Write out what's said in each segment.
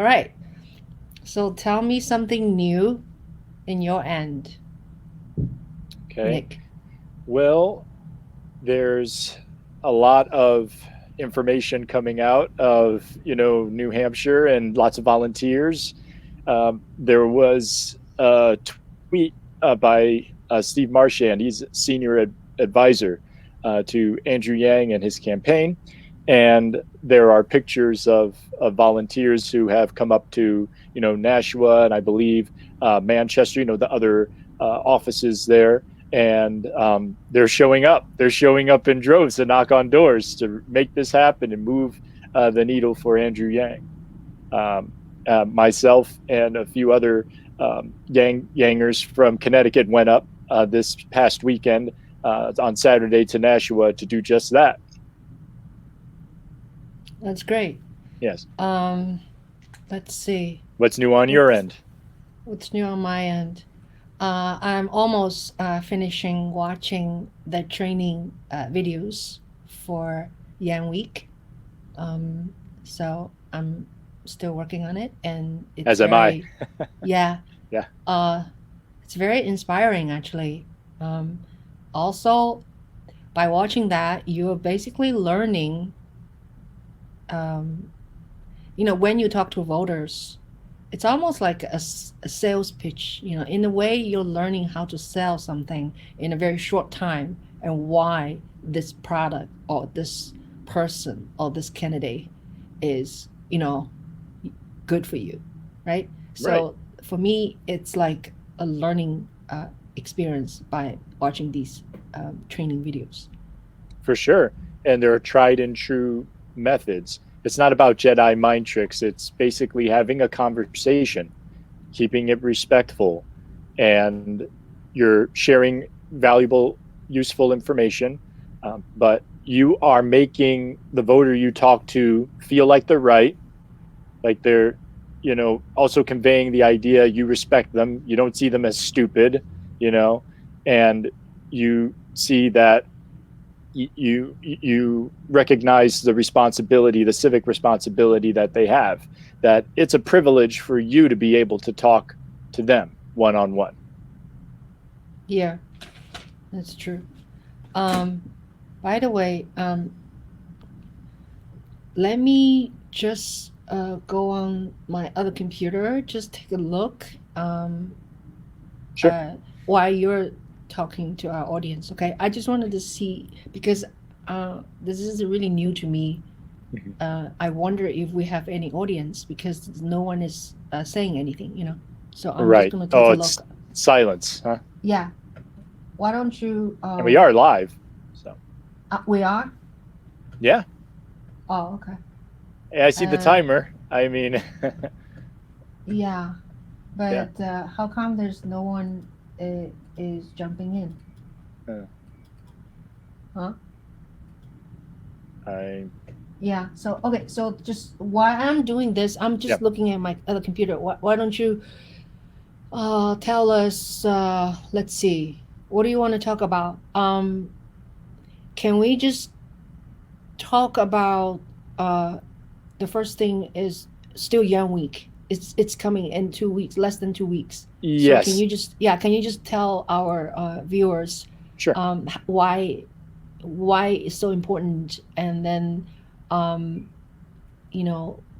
All right. So tell me something new in your end, Okay. Nick. Well, there's a lot of information coming out of, New Hampshire and lots of volunteers. There was a tweet by Steve Marchand. He's senior advisor to Andrew Yang and his campaign. And there are pictures of volunteers who have come up to, Nashua and I believe Manchester, the other offices there. And they're showing up. They're showing up in droves to knock on doors to make this happen and move the needle for Andrew Yang. Myself and a few other Yangers from Connecticut went up this past weekend on Saturday to Nashua to do just that. That's great. Yes. Um, let's see. What's new on your What's end? what's new on my end? I'm almost finishing watching the training videos for Yan Week. Um, so I'm still working on it, and it's As am I. very, yeah, Yeah. uh, it's very inspiring actually. Um, Also, by watching that, you're basically learning. Um, when you talk to voters, it's almost like a sales pitch. In a way, you're learning how to sell something in a very short time and why this product or this person or this candidate is, good for you, right? Right. So for me, it's like a learning experience by watching these training videos. For sure. And there are tried and true methods. It's not about Jedi mind tricks. It's basically having a conversation, keeping it respectful, and you're sharing valuable, useful information. But you are making the voter you talk to feel like they're right, like they're, also conveying the idea you respect them. You don't see them as stupid, you know, and you see that you recognize the responsibility, the civic responsibility that they have, that it's a privilege for you to be able to talk to them one on one. Yeah, that's true. Um, by the way, let me just go on my other computer, just take a look Sure. uh, while you're talking to our audience. Okay, I just wanted to see because this is really new to me. Mhm. I wonder if we have any audience because no one is saying anything, So I'm just Right. gonna take Oh, a it's look. silence, huh? Yeah. Why don't you? And we are live. So, We are. yeah. Oh, okay. I see the Uh, timer. I mean, yeah. yeah. But how come there's no one is jumping in? Uh, Huh? I, Yeah. So okay. So just while I'm doing this, I'm yeah. just looking at my other computer. Why don't you tell us? Let's see. What do you want to talk about? Can we just talk about uh the first thing is still Young Week. It's coming in 2 weeks, less than 2 weeks. So can Yes. you just yeah? Can you just tell our viewers Sure. why it's so important, and then um,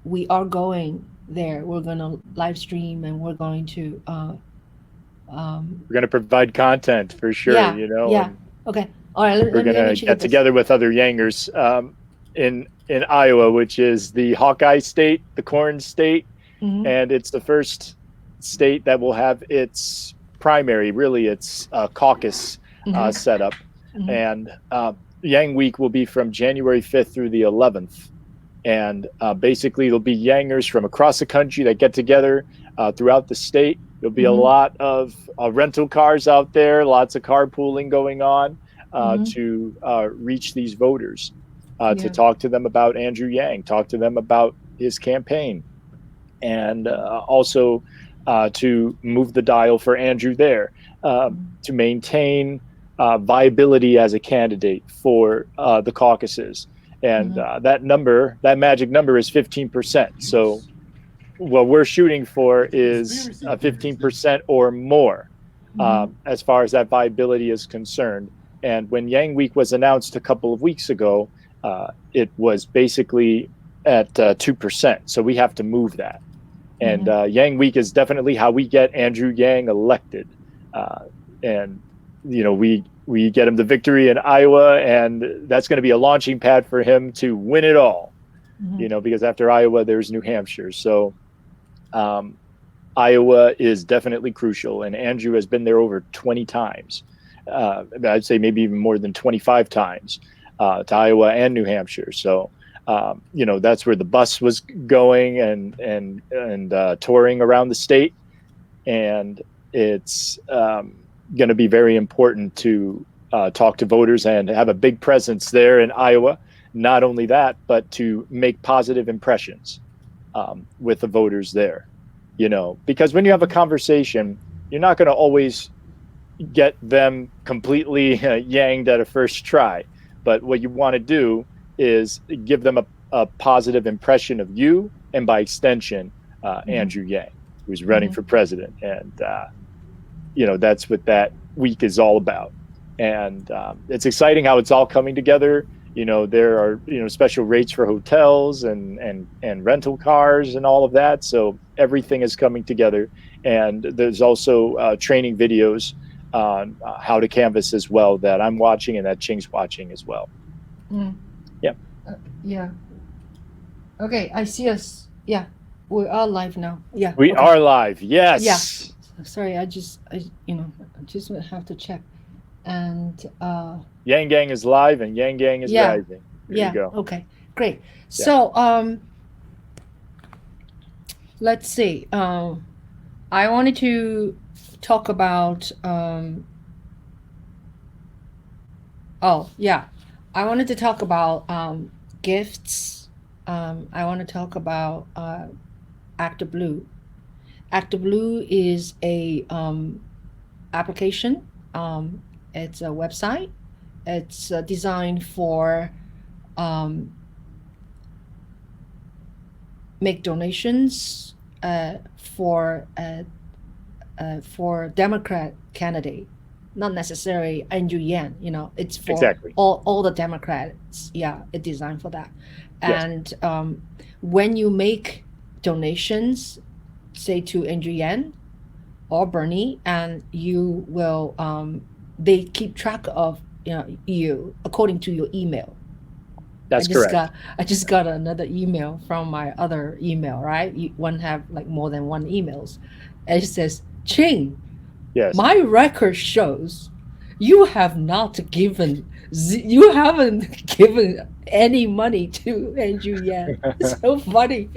we are going there. We're gonna live stream, and we're going to um, We're going to provide content for sure, yeah, yeah. and Okay, all right. Let, we're let me going let me to check it get this. together with other Yangers in Iowa, which is the Hawkeye state, the corn state, Mm-hmm, and it's the first state that will have its primary, really its caucus mm-hmm, set up. mm-hmm, And Yang Week will be from January 5th through the 11th. And basically, there'll be Yangers from across the country that get together throughout the state. There'll be a mm-hmm, lot of rental cars out there, lots of carpooling going on mm-hmm. to reach these voters, to Yeah. talk to them about Andrew Yang, talk to them about his campaign, and also to move the dial for Andrew there, to maintain viability as a candidate for the caucuses. And Mm-hmm. that magic number is 15%. So what we're shooting for is a 15% or more, as far as that viability is concerned. And when Yang Week was announced a couple of weeks ago, it was basically at 2%. So we have to move that. And Yang Week is definitely how we get Andrew Yang elected. And, you know, we get him the victory in Iowa, and that's going to be a launching pad for him to win it all, you know, because after Iowa, there's New Hampshire. So Iowa is definitely crucial, and Andrew has been there over 20 times. I'd say maybe even more than 25 times to Iowa and New Hampshire. So, you know, that's where the bus was going and touring around the state. And it's going to be very important to talk to voters and have a big presence there in Iowa. Not only that, but to make positive impressions with the voters there, you know, because when you have a conversation, you're not going to always get them completely yanged at a first try. But what you want to do is give them a positive impression of you, and by extension, Andrew Yang, who's running for president. And, you know, that's what that week is all about. And it's exciting how it's all coming together. You know, there are, you know, special rates for hotels and rental cars and all of that. So everything is coming together. And there's also training videos on how to canvas as well that I'm watching and that Ching's watching as well. Yeah. Yeah. Okay, I see us. Yeah, we are live now. Yeah. We are live. Yes. Yeah. Sorry, I just have to check. And Yang Gang is live and Yang Gang is rising. There you go. Okay, great. Yeah. So let's see. I wanted to talk about I wanted to talk about gifts. I want to talk about Actor Blue. Actor Blue is a application. It's a website. It's designed for make donations for Democrat candidate, not necessarily Andrew Yang. You know, it's for all the Democrats. Yeah, it's designed for that. And when you make donations, say to Andrew Yang or Bernie, and you will they keep track of you according to your email. That's correct. I just got another email from my other email, right? One have like more than one emails. And it says, Ching, yes, my record shows you haven't given any money to Andrew Yang. It's so funny.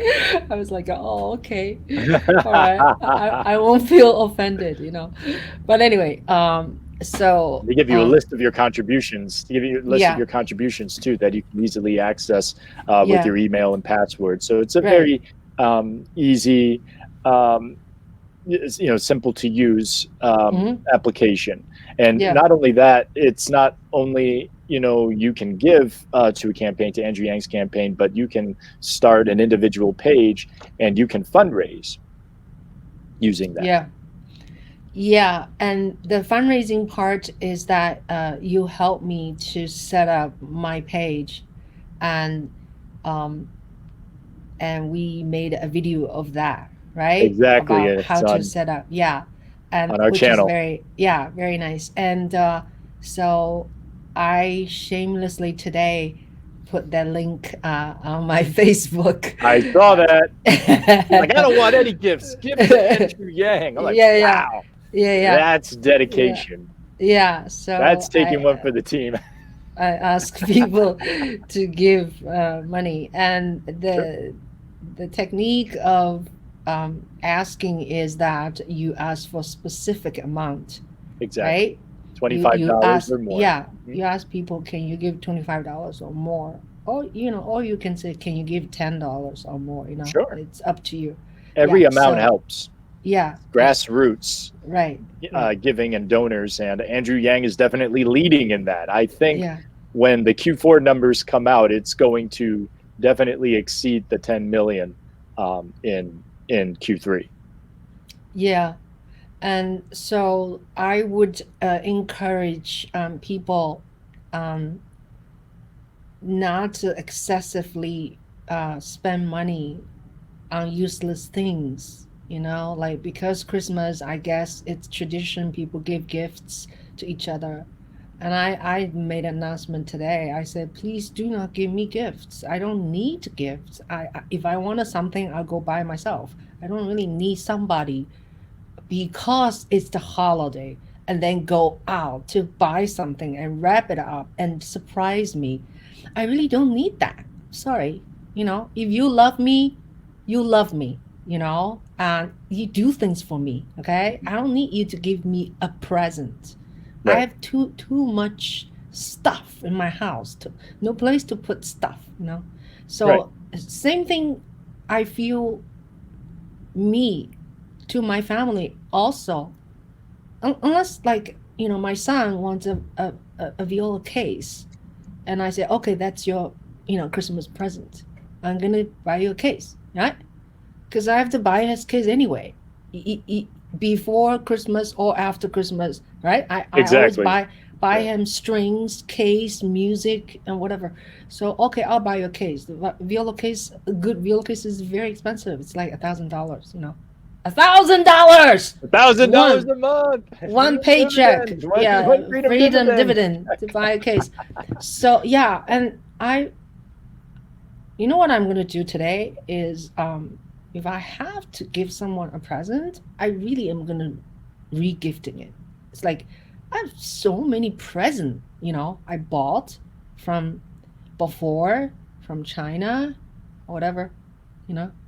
I was like, oh, okay. All right. I won't feel offended, you know. But anyway, so they give you a list of your contributions. They give you a list of your contributions too that you can easily access with your email and password. So it's a very easy, simple to use application. And not only that, it's not only you can give to a campaign, to Andrew Yang's campaign, but you can start an individual page and you can fundraise using that. Yeah, and the fundraising part is that you help me to set up my page, and we made a video of that, right? Exactly. About how to set up, and on our channel. Is very nice. And so I shamelessly today put that link on my Facebook. I saw that. Like, I don't want any gifts. Give to Andrew Yang. I'm like, wow. Yeah. That's dedication. Yeah. So that's taking one for the team. I ask people to give money, and the technique of asking is that you ask for a specific amount. Exactly. Right? $25 or more. Yeah. You ask people, can you give $25 or more? Or or you can say, can you give $10 or more? Sure. It's up to you. Every amount helps. Yeah. Grassroots. Right. Giving and donors, and Andrew Yang is definitely leading in that. I think when the Q4 numbers come out, it's going to definitely exceed the 10 million in in Q3. Yeah. And so I would encourage people um, not to excessively spend money on useless things. Like because Christmas, I guess it's tradition, people give gifts to each other. And I made an announcement today. I said, please do not give me gifts. I don't need gifts. If I wanted something, I'll go buy myself. I don't really need somebody because it's the holiday and then go out to buy something and wrap it up and surprise me. I really don't need that. Sorry. If you love me, you love me, and you do things for me. Okay. I don't need you to give me a present. I Right. have too much stuff in my house, no place to put stuff. Right. So same thing I feel me to my family also. Unless like my son wants a viola case, and I say, okay, that's your Christmas present. I'm gonna buy you a case, right? Because I have to buy his case anyway, before Christmas or after Christmas, right? I always Exactly. buy Right. him strings, case, music, and whatever. So okay, I'll buy you a case. The viola case, a good viola case is very expensive. It's like $1,000. $1,000. $1,000 One a month. one Freedom paycheck. dividend. One Yeah, freedom freedom dividend. dividend to buy a case. So yeah, and you know what I'm gonna do today is if I have to give someone a present, I really am gonna re-gifting it. It's like I have so many presents, I bought from before, from China or whatever,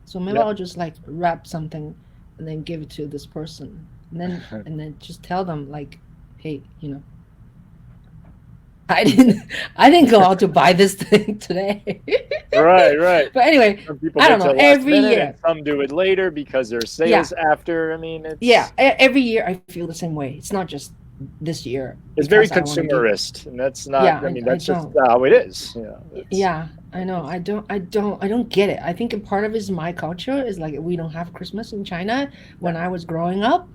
So maybe Yep. I'll just like wrap something and then give it to this person. And then just tell them like, hey, I didn't I didn't go out to buy this thing today. Right, right. But anyway, Some people I wait don't know. till the last Every minute and year, some do it later because there's yeah, sales after. I mean, yeah, every year I feel the same way. It's not just this year it's very because I want to give. consumerist, and that's not. Yeah, I mean, I that's just don't. how it is. It's Yeah, I know. I don't get it. I think a part of it is my culture is like we don't have Christmas in China yeah, when I was growing up,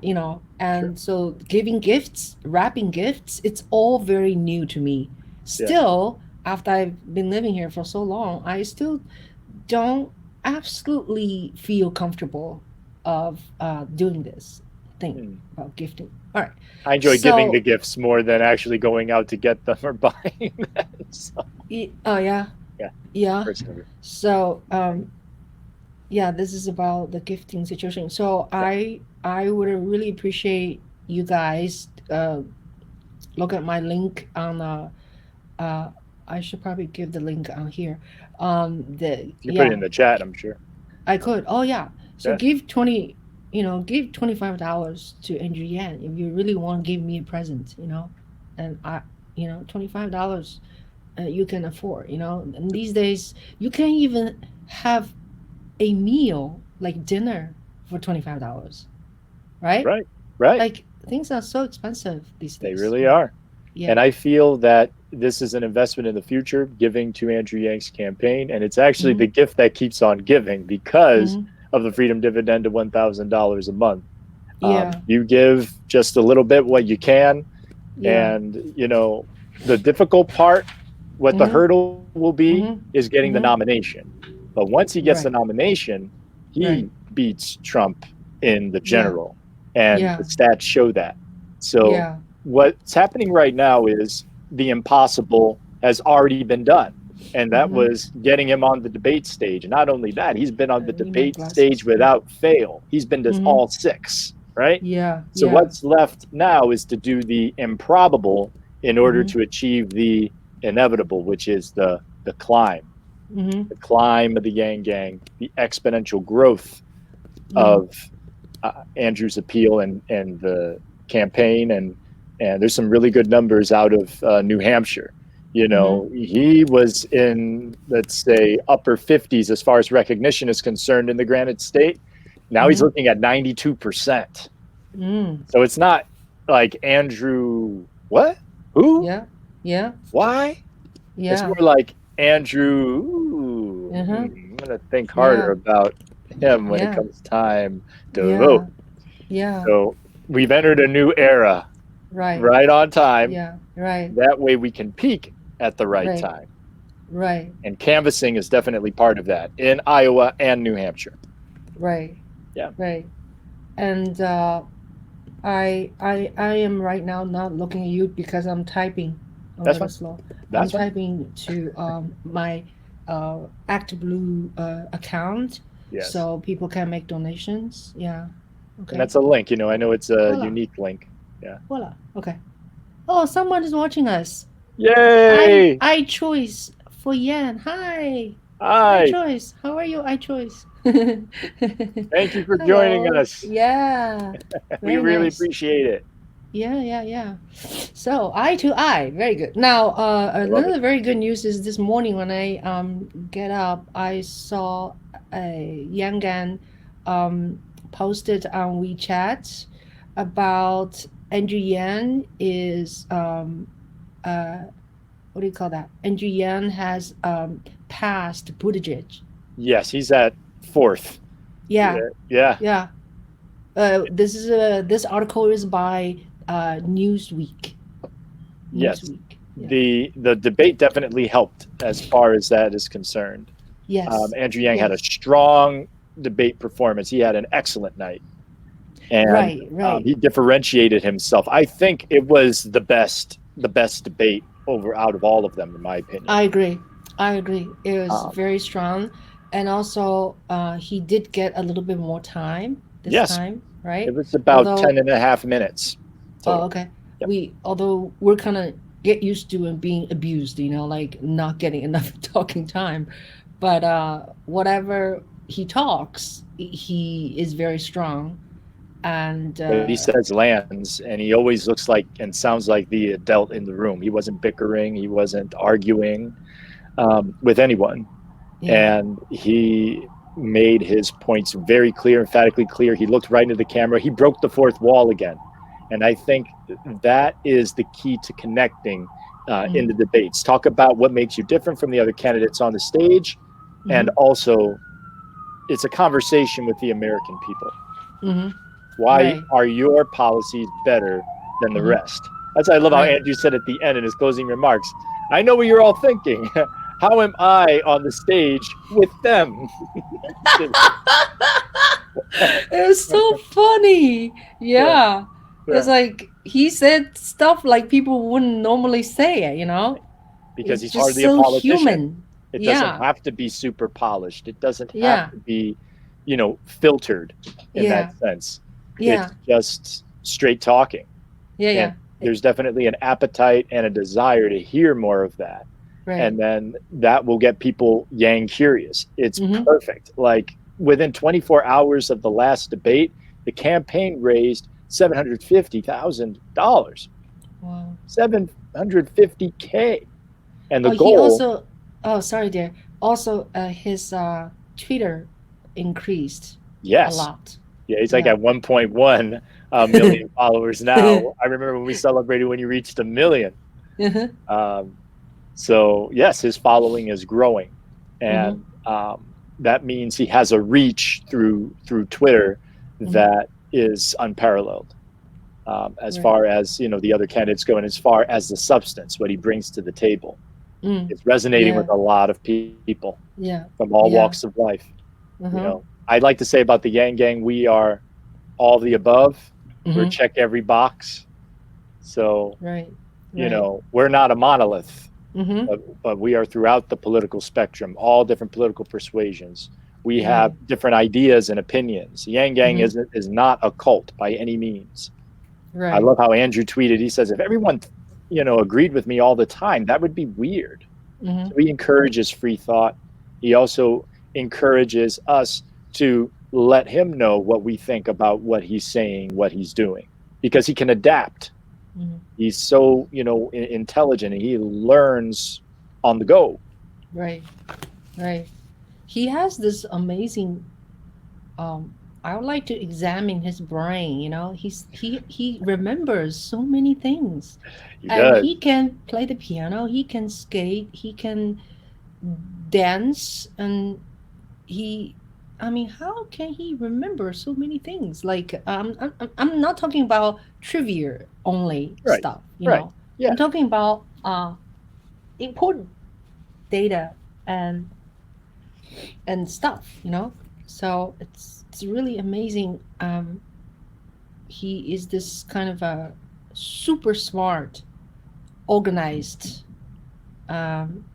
sure. and so giving gifts, wrapping gifts, it's all very new to me. Yeah. Still, after I've been living here for so long, I still don't absolutely feel comfortable of doing this thing Hmm. about gifting. All right. I enjoy giving the So, gifts more than actually going out to get them or buying them. So, oh yeah, yeah, yeah. personally. So, yeah, this is about the gifting situation. So Yeah. I would really appreciate you guys look at my link on uh I should probably give the link on here. The You can put it yeah, in the chat, I'm sure. I could. Oh yeah. So Yeah. give $25 to Andrew Yan if you really want to give me a present, and $25 you can afford, and these days you can't even have a meal like dinner for $25, right? Right. Right. Like things are so expensive these They days. really Yeah, are. yeah. And I feel that this is an investment in the future, giving to Andrew Yang's campaign. And it's actually Mm-hmm. the gift that keeps on giving because Mm-hmm. of the freedom dividend of $1,000 a month. Yeah, You give just a little bit what you can. yeah. And, the difficult part, what the Mm-hmm. hurdle will be, Mm-hmm. is getting the Mm-hmm. nomination. But once he gets the Right, nomination, right. he beats Trump in the Yeah, general. And yeah, the stats show that. So yeah. what's happening right now is the impossible has already been done. And that Mm-hmm. was getting him on the debate stage. And not only that, he's been on I the need my debate stage glasses. Yeah. without fail. He's been to Mm-hmm. all six, right? Yeah, So yeah. what's left now is to do the improbable in order Mm-hmm. to achieve the inevitable, which is Mm-hmm. the climb of the Yang Gang, the exponential growth Mm-hmm. of Andrew's appeal and the campaign, and there's some really good numbers out of New Hampshire. Mm-hmm. He was in, let's say, upper 50s as far as recognition is concerned in the Granite State. Now he's Mm-hmm. looking at 92%. Mm. So it's not like Andrew, what? Who? Yeah, yeah, Why? It's yeah. more like Andrew, Uh-huh. I'm going to think harder Yeah. about. him when it Yeah. comes time to vote. Yeah. Yeah. So we've entered a new era Right. right on time. Yeah. Right. That way we can peak at the right Right. time. Right. And canvassing is definitely part of that in Iowa and New Hampshire. Right. Yeah, Right. And I am right now not looking at you because I'm typing a that's little fine. slow. I'm That's fine. typing to my Act Blue account Yes. so people can make donations. Yeah. And Okay. that's a link. I know it's a Voila. unique link. Yeah. Voila. Okay. Oh, someone is watching us. Yay! I choice for Yan. Hi. I Hi. choice. How are you? I choice. Thank you for joining Hello. us. Yeah. We Very really nice. appreciate it. Yeah, yeah, yeah. So eye to eye, very good. Now, I love it. another very good news is this morning when I get up, I saw a Yangan um posted on WeChat about Andrew Yan is uh what do you call that? Andrew Yan has passed Buttigieg. Yes, he's at fourth. Yeah, Yeah. Yeah. yeah. This article is by Newsweek. Yes. Newsweek. Yeah. The debate definitely helped as far as that is concerned. Yes. Andrew Yang had a Yes. strong debate performance. He had an excellent night, and Right. Right. he differentiated himself. I think it was the best debate over out of all of them, in my opinion. I agree. I agree. It was Um, very strong, and also he did get a little bit more time this yes, time, it right? was about Although, 10 and a half minutes oh, total. okay. Yep. Although we're kind of get used to and being abused, like not getting enough talking time, but whatever he talks, he is very strong, and What he says lands, and he always looks like and sounds like the adult in the room. He wasn't bickering, he wasn't arguing with anyone, yeah. and he made his points very clear, emphatically clear. He looked right into the camera. He broke the fourth wall again, and I think that is the key to connecting in the Mm-hmm. debates. Talk about what makes you different from the other candidates on the stage, and Mm-hmm. also it's a conversation with the American people. Mm-hmm. Why Right. are your policies better than the Mm-hmm. rest? That's what I love how Right. Andrew said at the end in his closing remarks. I know what you're all thinking. How am I on the stage with them? It was so funny. Yeah, Yeah. It's yeah. like he said stuff like people wouldn't normally say it. Because It's he's just hardly a so politician. human. It doesn't Yeah. have to be super polished. It doesn't have Yeah. to be, filtered in that Yeah. sense. Yeah. It's just straight talking. Yeah. And Yeah. there's definitely an appetite and a desire to hear more of that. Right. And then that will get people yang curious. It's Mm-hmm. perfect. Like within 24 hours of the last debate, the campaign raised $750,000, Wow. 750K. And the Oh, he goal, also. Oh, sorry, dear. Also, his Twitter increased a yes. lot. Yeah, he's like Yeah. at 1.1 million followers now. I remember when we celebrated when you reached a million. Uh-huh. Um, So yes, his following is growing, Mm-hmm. and that means he has a reach through Twitter Mm-hmm. that is unparalleled as Right. far as the other candidates go, and as far as the substance, what he brings to the table. Mm. It's resonating Yeah. with a lot of people Yeah. from all Yeah. walks of life. Uh-huh. I'd like to say about the Yang Gang, we are all the above. We're Mm-hmm. check every box. So Right. Right. we're not a monolith. Mm-hmm. But we are throughout the political spectrum, all different political persuasions. We have Right. different ideas and opinions. Yang Gang Mm-hmm. is not a cult by any means. I Right. love how Andrew tweeted. He says, if everyone, agreed with me all the time, that would be weird. Mm-hmm. So he encourages free thought. He also encourages us to let him know what we think about what he's saying, what he's doing, because he can adapt. Mm-hmm. He's so intelligent, and he learns on the go. Right. Right. He has this amazing um I would like to examine his brain. He remembers so many things. He And does. he can play the piano, he can skate, he can dance, and he I mean, how can he remember so many things? Like, I'm not talking about trivia only Right. stuff, you Right. know. I'm Yeah. talking about important data and stuff, you know. So it's really amazing. He is this kind of a super smart, organized, um,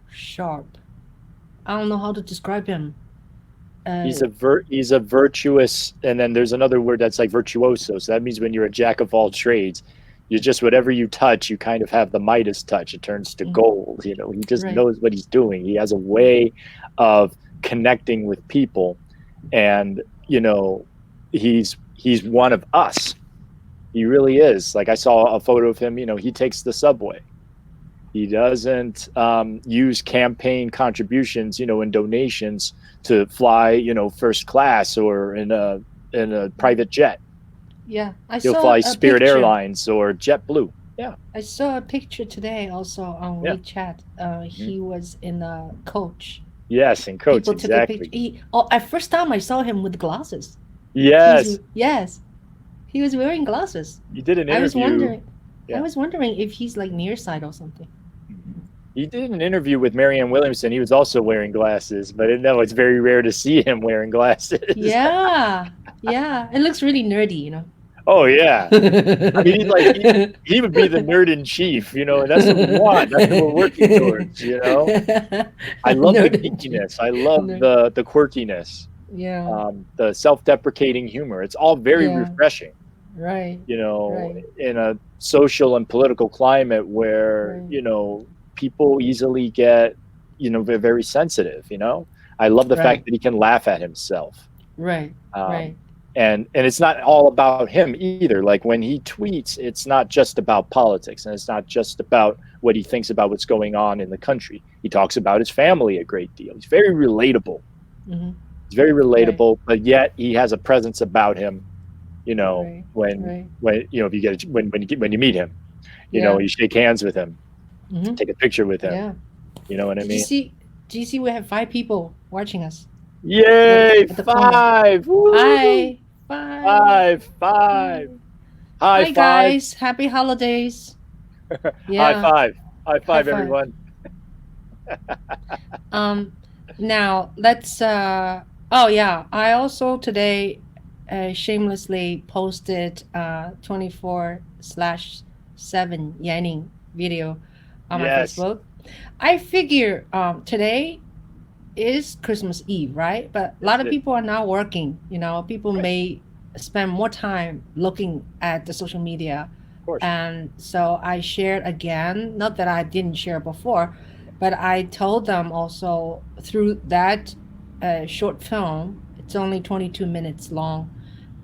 sharp. I don't know how to describe him. Uh, He's a virtuous, and then there's another word that's like virtuoso. So that means when you're a jack of all trades, you just whatever you touch, you kind of have the Midas touch. It turns to mm, gold. He just right. knows what he's doing. He has a way of connecting with people, and he's one of us. He really is. Like I saw a photo of him. He takes the subway. He doesn't use campaign contributions, and donations to fly, first class or in a private jet. Yeah, I He'll saw fly a Spirit picture. Airlines or JetBlue. Yeah, I saw a picture today also on yeah. WeChat. Hmm. He was in a coach. Yes, and coach, People took a picture. exactly. At first time I saw him with glasses. Yes, Yes, he was wearing glasses. he did an I was interview. wondering, I Yeah. was wondering if he's like nearsighted or something. Mhm. He did an interview with Marianne Williamson. He was also wearing glasses, but no, it's very rare to see him wearing glasses. Yeah, yeah. It looks really nerdy, you know. Oh yeah. I mean, he would be the nerd in chief, and that's what we want. That's what we're working towards. I love the Nerd. geekiness. I love Nerd. the quirkiness, Yeah, the self-deprecating humor. It's all very yeah. refreshing, Right, right, in a social and political climate where, right, people easily get, they're very sensitive. I love the fact right, that he can laugh at himself. right, Um, right, and it's not all about him either. Like when he tweets, it's not just about politics, and it's not just about what he thinks about what's going on in the country. He talks about his family a great deal. He's very relatable. mm-hmm. He's very Right, relatable, but yet he has a presence about him. right, When right. if you get when you meet him, Yeah. you shake hands with him, Mm-hmm. take a picture with him. Yeah. You know what I Did you mean? see? Do you see? We have 5 people watching us Yay! at the corner. 5! Woo! Hi, five, 5! 5! five. High Hi, five! guys. Happy holidays. High Yeah. five! High High five, five. everyone! Um. Now let's. Oh yeah. I also today, shamelessly posted 24/7 Yanning video on my Yes, Facebook. I figure today is Christmas Eve, right? But a lot yes, of it is. people are now working. You know, people Right, may spend more time looking at the social media. of course. And so I shared again, not that I didn't share before, but I told them also through that short film, it's only 22 minutes long,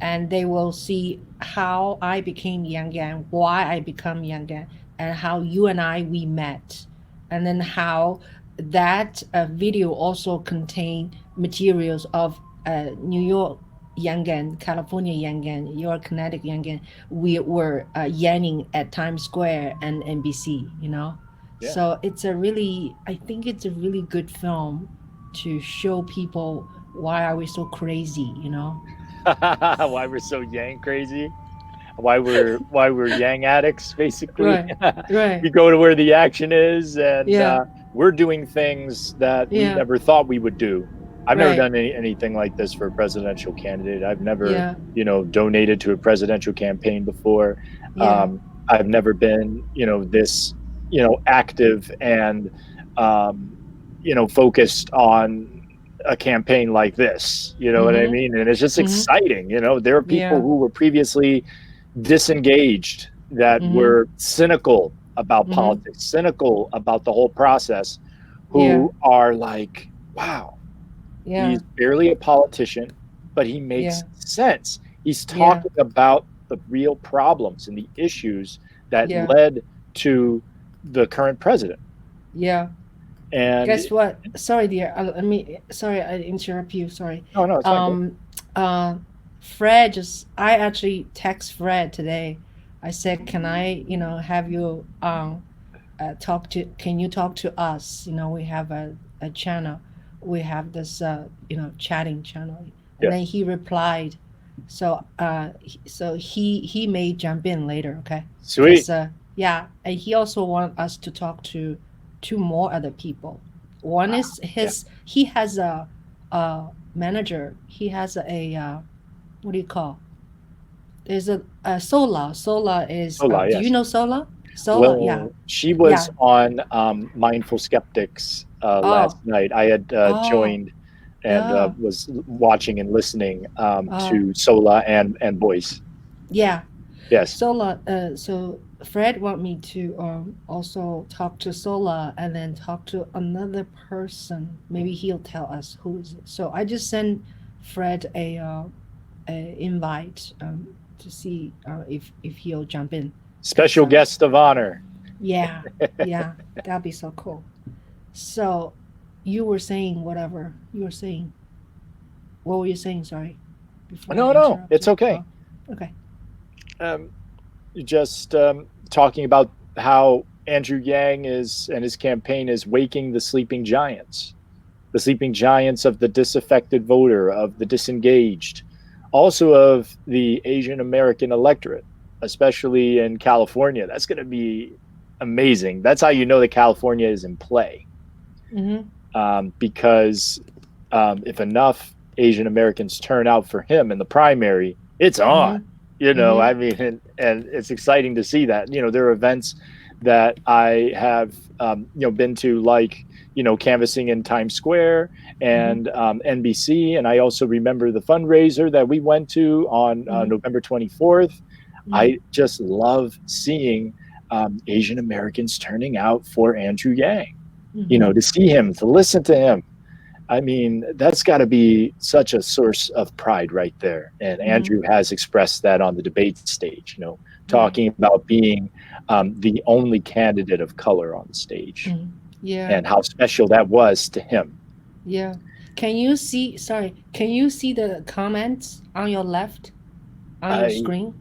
and they will see how I became Yang Yan, why I become Yang Yan, and how you and we met, and then how that video also contained materials of New York Yangan, California Yangan, New York, Connecticut Yangan. We were yanning at Times Square and NBC, you know. Yeah. So I think it's a really good film to show people why are we so crazy, you know. Why we're so yang crazy? Why we're yang addicts, basically. Right, right, We go to where the action is, and yeah, we're doing things that we yeah, never thought we would do. I've never right, done anything like this for a presidential candidate. I've never, yeah, donated to a presidential campaign before. yeah, I've never been, this, active and, um, focused on a campaign like this. You know what I mm-hmm, mean? And it's just mm-hmm, exciting. There are people yeah, who were previously disengaged, that mm-hmm, were cynical about mm-hmm, politics, cynical about the whole process, yeah, who are like, wow, yeah, he's barely a politician, but he yeah, makes sense. He's yeah, talking about the real problems and the issues that yeah, led to the current president. yeah. And Guess what? Sorry, dear. Let me. Sorry, I interrupt you. Sorry. no, no, it's fine. Go. Um, uh, Fred just. I actually text Fred today. I said, "Can I, have you talk to? Can you talk to us? We have a channel. we have this chatting channel, and Yeah. then he replied. So he may jump in later, okay? Sweet. Because yeah, and he also want us to talk to two more other people. One is Yeah. his he has a manager. He has what do you call? There's a Sola. Sola is Hola, do you yes. know Sola? Sola, yeah, Well, she yeah. was on Mindful Skeptics Oh, last night. I had oh, joined and yeah. was watching and listening Oh, to Sola and Boyce. yeah. Yes. Sola. So Fred want me to also talk to Sola and then talk to another person. Maybe he'll tell us who is it. So I just sent Fred a invite to see if he'll jump in. Cause Special guest of honor. yeah, yeah, that'd be so cool. So you were saying whatever you were saying. What were you saying? Sorry, before I No, no, it's interrupted. okay. Oh, okay. Um, just talking about how Andrew Yang is and his campaign is waking the sleeping giants of the disaffected voter, of the disengaged, also of the Asian American electorate, especially in California. That's going to be amazing. That's how you know that California is in play, Mm-hmm. because if enough Asian Americans turn out for him in the primary, it's on. Mm-hmm. Mm-hmm. I mean, and it's exciting to see that. There are events that I have, been to, like, canvassing in Times Square Mm-hmm. and NBC. And I also remember the fundraiser that we went to on Mm-hmm. November 24th. Mm-hmm. I just love seeing Asian Americans turning out for Andrew Yang, Mm-hmm. to see him, to listen to him. I mean, that's got to be such a source of pride right there. And Mm-hmm. Andrew has expressed that on the debate stage, Yeah. talking about being the only candidate of color on the stage Mm-hmm. Yeah. and how special that was to him. Yeah. Can you see? Sorry. Can you see the comments on your left on your I, screen?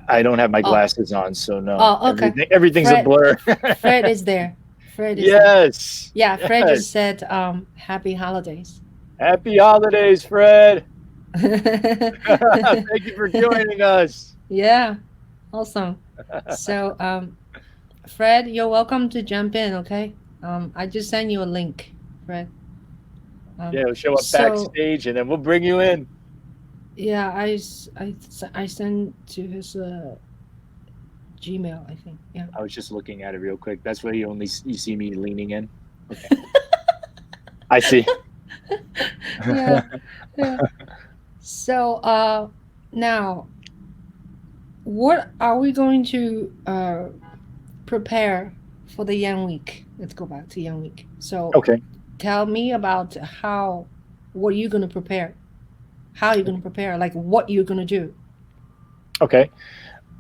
I don't have my Oh. glasses on, so no. Oh. Okay. Everything's a Fred. blur. Fred is there. Fred is there. Yes. Yeah. Fred just Yes. said happy holidays. Happy holidays, Fred. Thank you for joining us. Yeah. Awesome. So Fred, you're welcome to jump in. Okay. I just sent you a link, Fred. Yeah, we'll show up So backstage and then we'll bring you in. yeah, I sent to his Gmail, I think. Yeah. I was just looking at it real quick. That's why you see me leaning in. Okay. I see. Yeah. Yeah. So now what are we going to prepare for the Young Week? Let's go back to Young Week. So Okay. tell me about what are you going to prepare? How are you going to prepare? Like what you're going to do? Okay.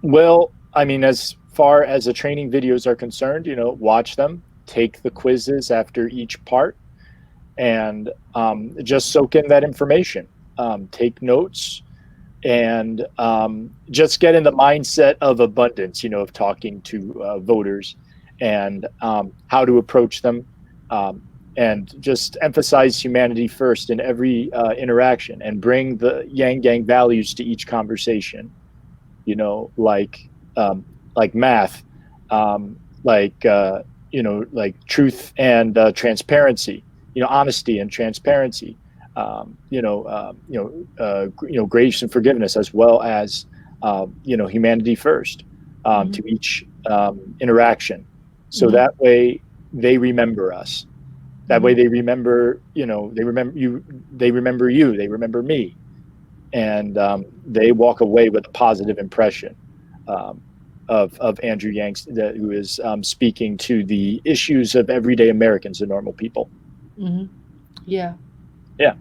Well, I mean, as far as the training videos are concerned, watch them, take the quizzes after each part, and just soak in that information. Take notes, and just get in the mindset of abundance, of talking to voters and how to approach them, um, and just emphasize humanity first in every interaction and bring the Yang Gang values to each conversation, you know, like like math, like truth and transparency, honesty and transparency, grace and forgiveness, as well as humanity first, Mm-hmm. to each interaction, so Mm-hmm. that way they remember us. That way Mm-hmm. they remember, they remember you, they remember me, and they walk away with a positive impression um, of Andrew Yang, who is speaking to the issues of everyday Americans and normal people. Mm-hmm. Yeah. Yeah.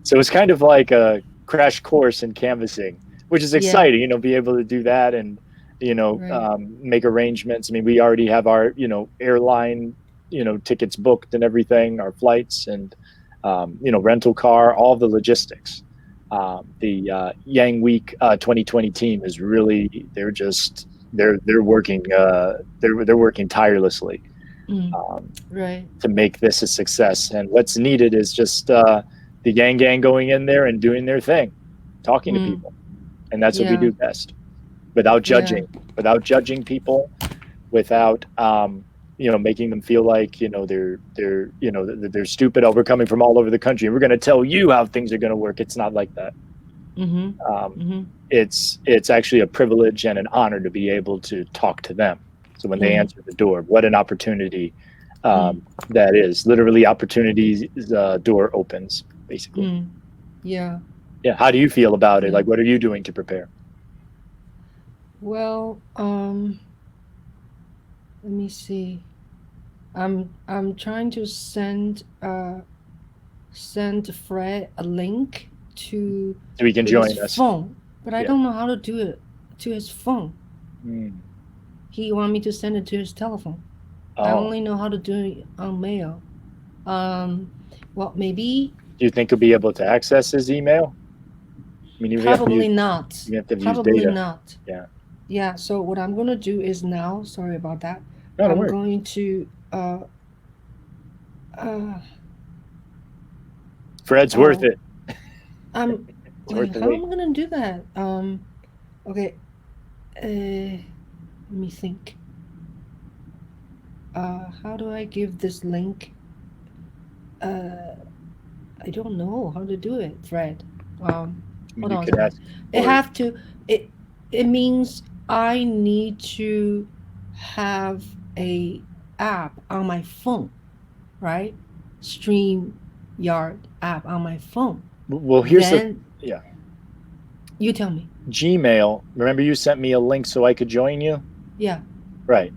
So it's kind of like a crash course in canvassing, which is Yeah. exciting, be able to do that and, Right. make arrangements. I mean, we already have our, airline, tickets booked and everything, our flights and, rental car, all the logistics. The Yang Week 2020 team is really, they're working, they're working tirelessly. Mm. um, Right. to make this a success. And what's needed is just the Yang Gang going in there and doing their thing, talking to Mm. people. And that's what we Yeah. do best, without Yeah. judging people, without making them feel like they're stupid. Oh, we're coming from all over the country and we're going to tell you how things are going to work. It's not like that. Mm-hmm. um, Mm-hmm. it's actually a privilege and an honor to be able to talk to them. So when they Mm. answer the door, what an opportunity Mm. that is. Literally, opportunities door opens, basically. Mm. Yeah. Yeah. How do you feel about it? Yeah. Like, what are you doing to prepare? Well, let me see. I'm trying to send Fred a link to So we can his join us. phone, but I Yeah. don't know how to do it to his phone. Mm. He want me to send it to his telephone. I Oh, only know how to do it on mail. Um, well, maybe, do you think you'll be able to access his email? I mean, probably not. you have to use Probably data. not. Yeah. Yeah. So what I'm gonna do is now. Sorry about that. No, don't I'm worry. going to uh Fred's worth oh it. I'm It's worth wait. the How wait. am I gonna do that? Okay. Let me think. How do I give this link? Uh, I don't know how to do it, Fred. Um, I mean, Hold you on a could second. ask It for it. have to. It it means I need to have a app on my phone, right? Stream Yard app on my phone. Well, here's the Then yeah. you tell me. Gmail. Remember, you sent me a link so I could join you. Yeah, Right.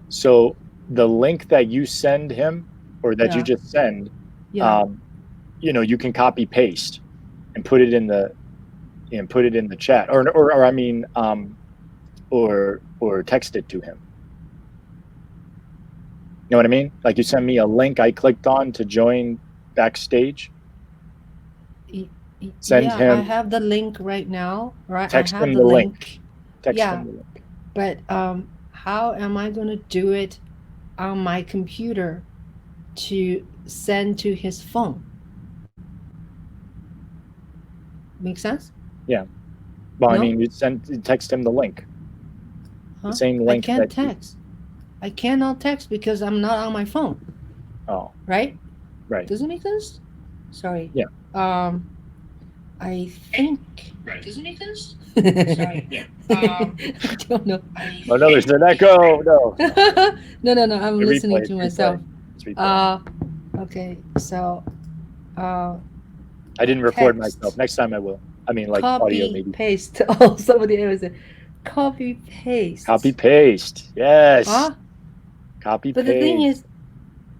So the link that you send him, or that you yeah, just send, yeah. um, you can copy paste and put it in the chat, or I mean, or text it to him. You know what I mean? Like, you send me a link I clicked on to join backstage. Send Yeah, I him, have the link right now, right? I text have him the the link. link. Text him Yeah, the link. but how am I gonna do it on my computer to send to his phone? Make sense? Yeah. Well, I No? mean, you text him the link, the Huh? same I link can't that you. text. I cannot text because I'm not on my phone, Oh, right? right. Does it make sense? Sorry. Yeah. Um, I think. Right. Does it make sense? Sorry. Yeah. I don't know. I Oh no, there's think. an echo. No, No. I'm the listening replay. to It's myself. replay. It's replay. Uh, okay. So, uh, I didn't record myself. text, Next time I will. I mean, like, audio copy, maybe. paste. Oh, somebody else said, copy, Copy paste. paste. Yes. Huh? Copy But the thing paste. is,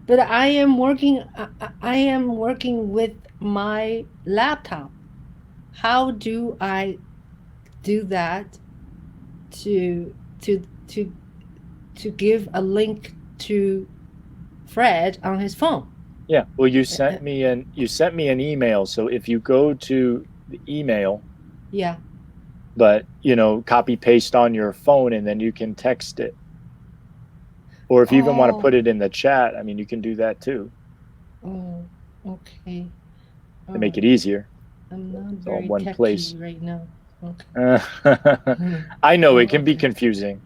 but I am working. I am working with my laptop. How do I do that to to to to give a link to Fred on his phone? Yeah. Well, Uh, you sent me an email. So if you go to the email, yeah. but copy paste on your phone, and then you can text it. Or if you even want to Oh. put it in the chat, I mean, you can do that too Oh. Okay. to All make it right. easier. I'm not It's all in very one techy place. right now. Okay. I know Oh, it can be okay. confusing.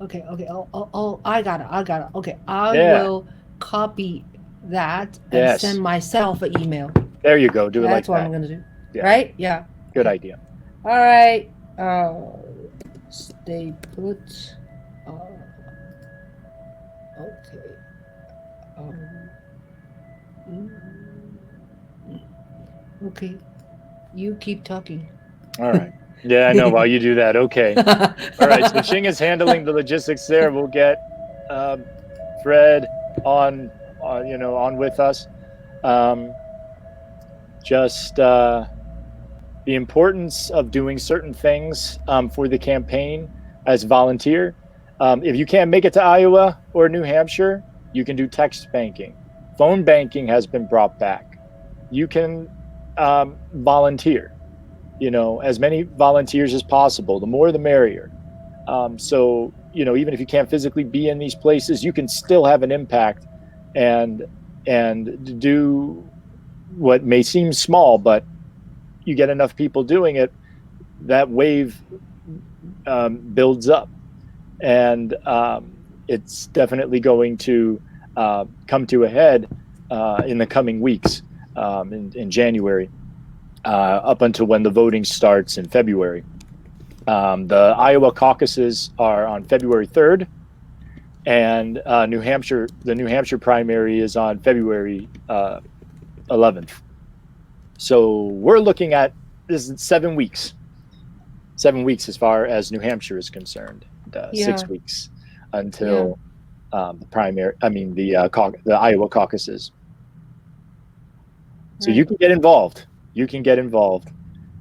Okay. Oh, I got it. Okay. I Yeah. will copy that and Yes. send myself an email. There you go. Do it like That's what I'm that. going to do. Yeah. Right? Yeah. Good Okay. idea. All right. Stay put. Uh, okay. Um, okay. You keep talking. All right. Yeah, I know. While you do that. Okay. All right. So Ching is handling the logistics there. We'll get Fred on with us. Just the importance of doing certain things for the campaign as a volunteer. If you can't make it to Iowa or New Hampshire, you can do text banking. Phone banking has been brought back. You can volunteer. As many volunteers as possible. The more, the merrier. So even if you can't physically be in these places, you can still have an impact and and do what may seem small, but you get enough people doing it, that wave builds up, and it's definitely going to come to a head in the coming weeks, in January, up until when the voting starts in February. The Iowa caucuses are on February 3rd, and the New Hampshire primary is on February 11th. So we're looking at this is 7 weeks, 7 weeks as far as New Hampshire is concerned, and, Yeah, 6 weeks yeah, until the primary. I mean the Iowa caucuses. So you right. can get involved. You can get involved,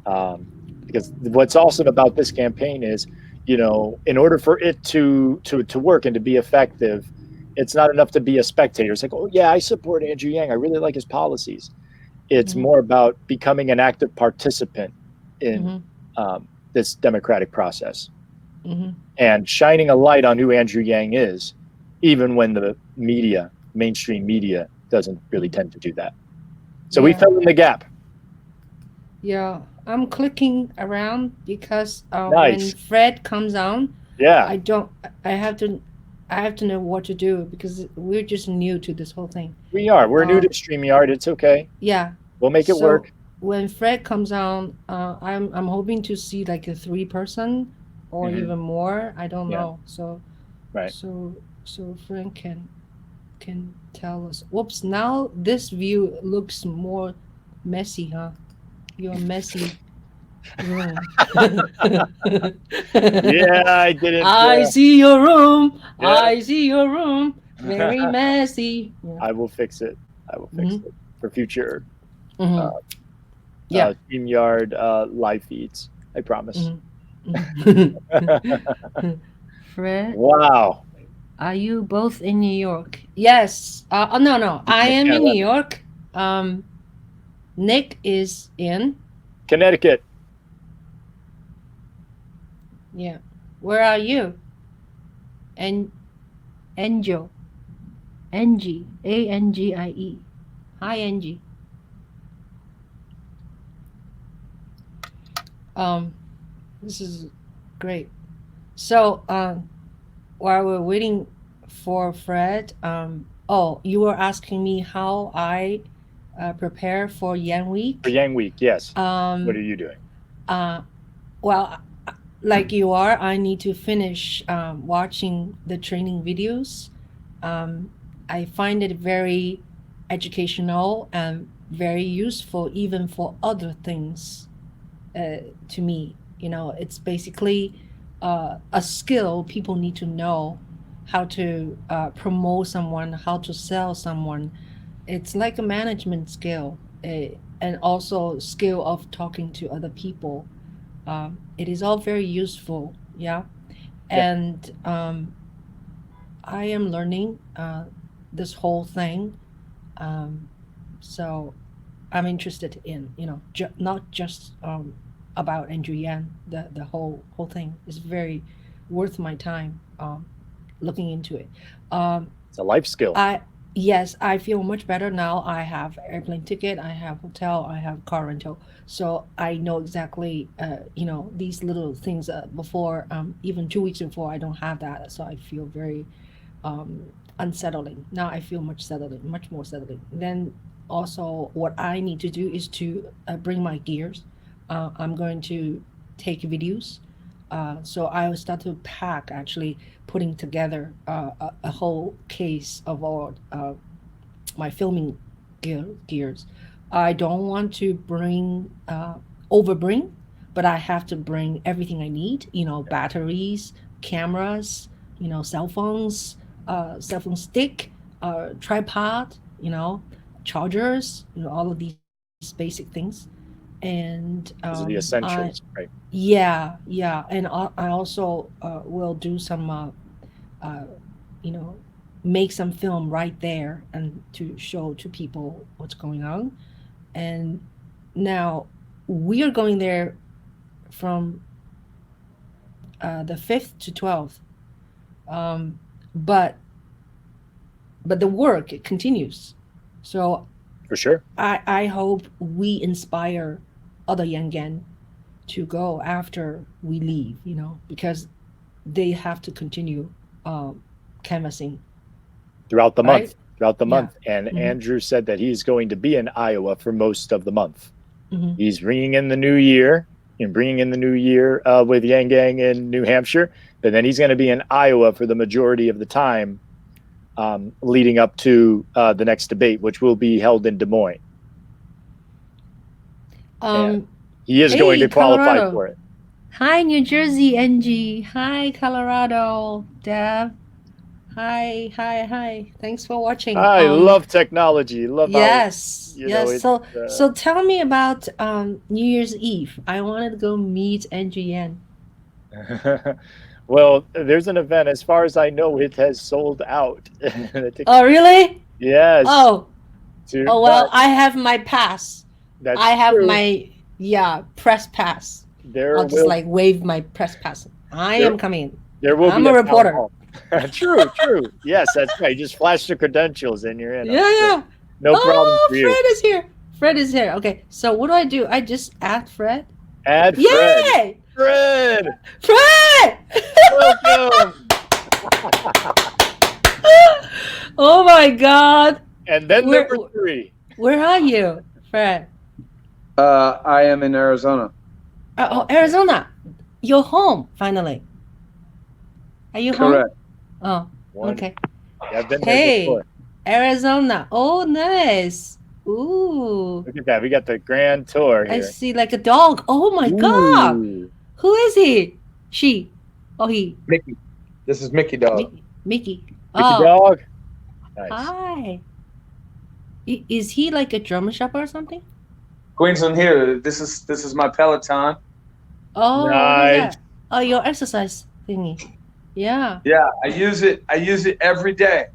because what's awesome about this campaign is, in order for it to work and to be effective, it's not enough to be a spectator. It's like, oh yeah, I support Andrew Yang. I really like his policies. It's Mm-hmm, more about becoming an active participant in mm-hmm, this democratic process mm-hmm. and shining a light on who Andrew Yang is, even when the media, mainstream media, doesn't really Mm-hmm. tend to do that. So we Yeah, fill in the gap. yeah. I'm clicking around because when Nice. Fred comes on, Yeah, I don't. I have to. I have to know what to do because we're just new to this whole thing. we are. We're new to Um, StreamYard. It's okay. yeah. We'll make it So work. when Fred comes on, I'm hoping to see like a 3 person or Hmm. even more. I don't Yeah, know. So right. so so Frank can tell us. Whoops! Now this view looks more messy, huh? Your messy room. Yeah, I didn't. I see your room. Yeah, I see your room. Very messy. Yeah. I will fix it. I will fix Mm-hmm. it for future uh, Mm-hmm. Yeah. StreamYard live feeds. I promise. Mm-hmm. Fred, Wow. are you both in New York? Yes. Oh, no, no. I In am in Canada. New York. Um, Nick is in. Connecticut. Yeah. Where are you? And Angel. Angie. Angie. Hi, Angie. Um, this is great. So, while we're waiting for Fred, oh, you were asking me how I prepare for Yan For Week. Yang Week, yes. What Um, are you doing? uh, well, like you are, I need to finish watching the training videos. Um, I find it very educational and very useful, even for other things to me. It's basically a skill people need to know how to promote someone, how to sell someone. It's like a management skill, and also skill of talking to other people. It is all very useful, yeah. Yeah. And I am learning this whole thing. Um, so I'm interested in, not just about Andrew Yan. The whole thing is very worth my time looking into it. Um, It's a life skill. I Yes, I feel much better now. I have airplane ticket, I have hotel, I have car rental, so I know exactly these little things. Before, even 2 weeks before, I don't have that, so I feel very um, unsettling. Now I feel much more settling. Then also, what I need to do is to bring my gears. I'm going to take videos. So I will start to pack, actually putting together a whole case of all my filming gears. I don't want to bring overbring, but I have to bring everything I need. Batteries, cameras, cell phone stick, tripod, chargers, all of these basic things. And Those are the I essentials, right? yeah, yeah, and I also will do some uh, you know make some film right there and to show to people what's going on. And now we are going there from the 5th to 12th, um, but but the work it continues. So For sure. I hope we inspire other young gen to go after we leave, because they have to continue canvassing, Throughout the right? month. Throughout the Yeah. month. And Hmm. Andrew said that he's going to be in Iowa for most of the month. Hmm. He's bringing in the new year with Yang Gang in New Hampshire, but then he's going to be in Iowa for the majority of the time leading up to the next debate, which will be held in Des Moines. And he is going Hey, to qualify Colorado. for it. Hi, New Jersey, Angie. Hi, Colorado, Deb. Hi, hi, hi. Thanks for watching. I love technology. Love how, Yes, you know, yes. it. So tell me about New Year's Eve. I wanted to go meet Angie Yan. Well, there's an event. As far as I know, it has sold out. Oh, really? Yes. Oh, well, But I have my pass. that's I have true. my press pass. I'll just will like wave my press pass. I am coming. there will I'm be a town reporter. hall. True. Yes, that's right. Just flash the credentials and you're in. Yeah. No problem for you. Fred is here. Fred is here. Okay, so what do? I just add Fred? Add Fred. Yay! Fred! Welcome! Oh my God! And then number 3. Where are you, Fred? I am in Arizona. Arizona. You're home, finally. Are you Correct. home? Oh, okay. I've been there before. Arizona. Oh, nice. Ooh. Look at that. We got the grand tour here. I see like a dog. Oh my God. Who is he? She. Oh, he. Mickey. This is Mickey Dog. Mickey. Dog. Nice. Hi. Is he like a drum shop or something? Queensland here. This is my Peloton. Oh, nice. Oh, your exercise thingy. Yeah. Yeah, I use it every day.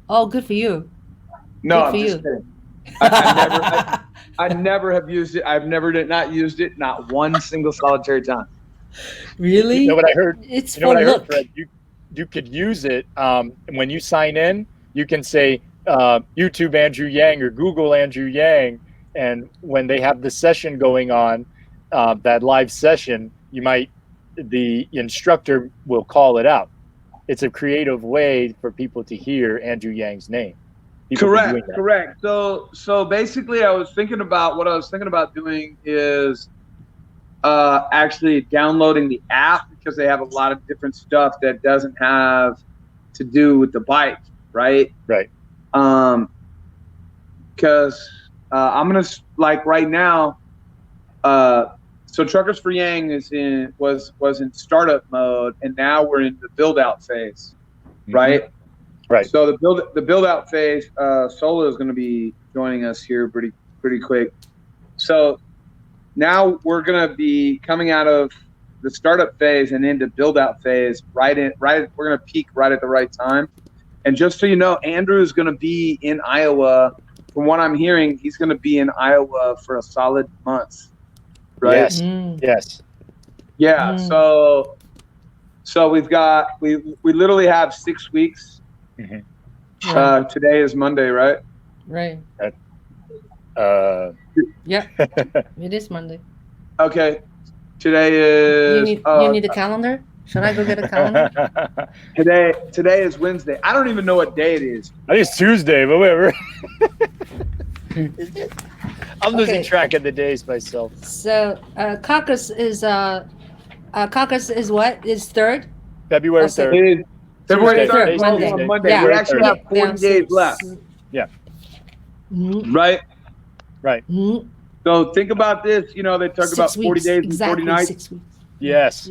Oh, good for you. No, I'm just kidding. I never have used it. I've never not used it, not one single solitary time. Really? You know what I heard? It's you know for what I look. heard, Fred? You could use it when you sign in. You can say YouTube Andrew Yang or Google Andrew Yang, and when they have the session going on, that live session, the instructor will call it out. It's a creative way for people to hear Andrew Yang's name. Correct. So basically, what I was thinking about doing is actually downloading the app, because they have a lot of different stuff that doesn't have to do with the bike, right? Right. Because I'm gonna right now. So Truckers for Yang was in startup mode, and now we're in the build out phase, right? Mm-hmm. Right. So the build out phase, Sola is going to be joining us here pretty quick. So now we're going to be coming out of the startup phase and into build out phase. We're going to peak right at the right time. And just so you know, Andrew is going to be in Iowa. From what I'm hearing, he's going to be in Iowa for a solid month. Right? Yes. Yes. Yeah. So we literally have 6 weeks. Mm-hmm. Today is Monday, right? Right. Yeah. It is Monday. Okay. Today is. You need a calendar? Should I go get a calendar? Today is Wednesday. I don't even know what day it is. I think it's Tuesday, but whatever. I'm losing track of the days myself. So caucus is what? Is 3rd? February 3rd. It is February 3rd. Monday. We actually have 40 days left. Yeah. Mm-hmm. Right? Right. Mm-hmm. So think about this. You know, they talk about 40 days and 40 nights. 6 weeks. Yes.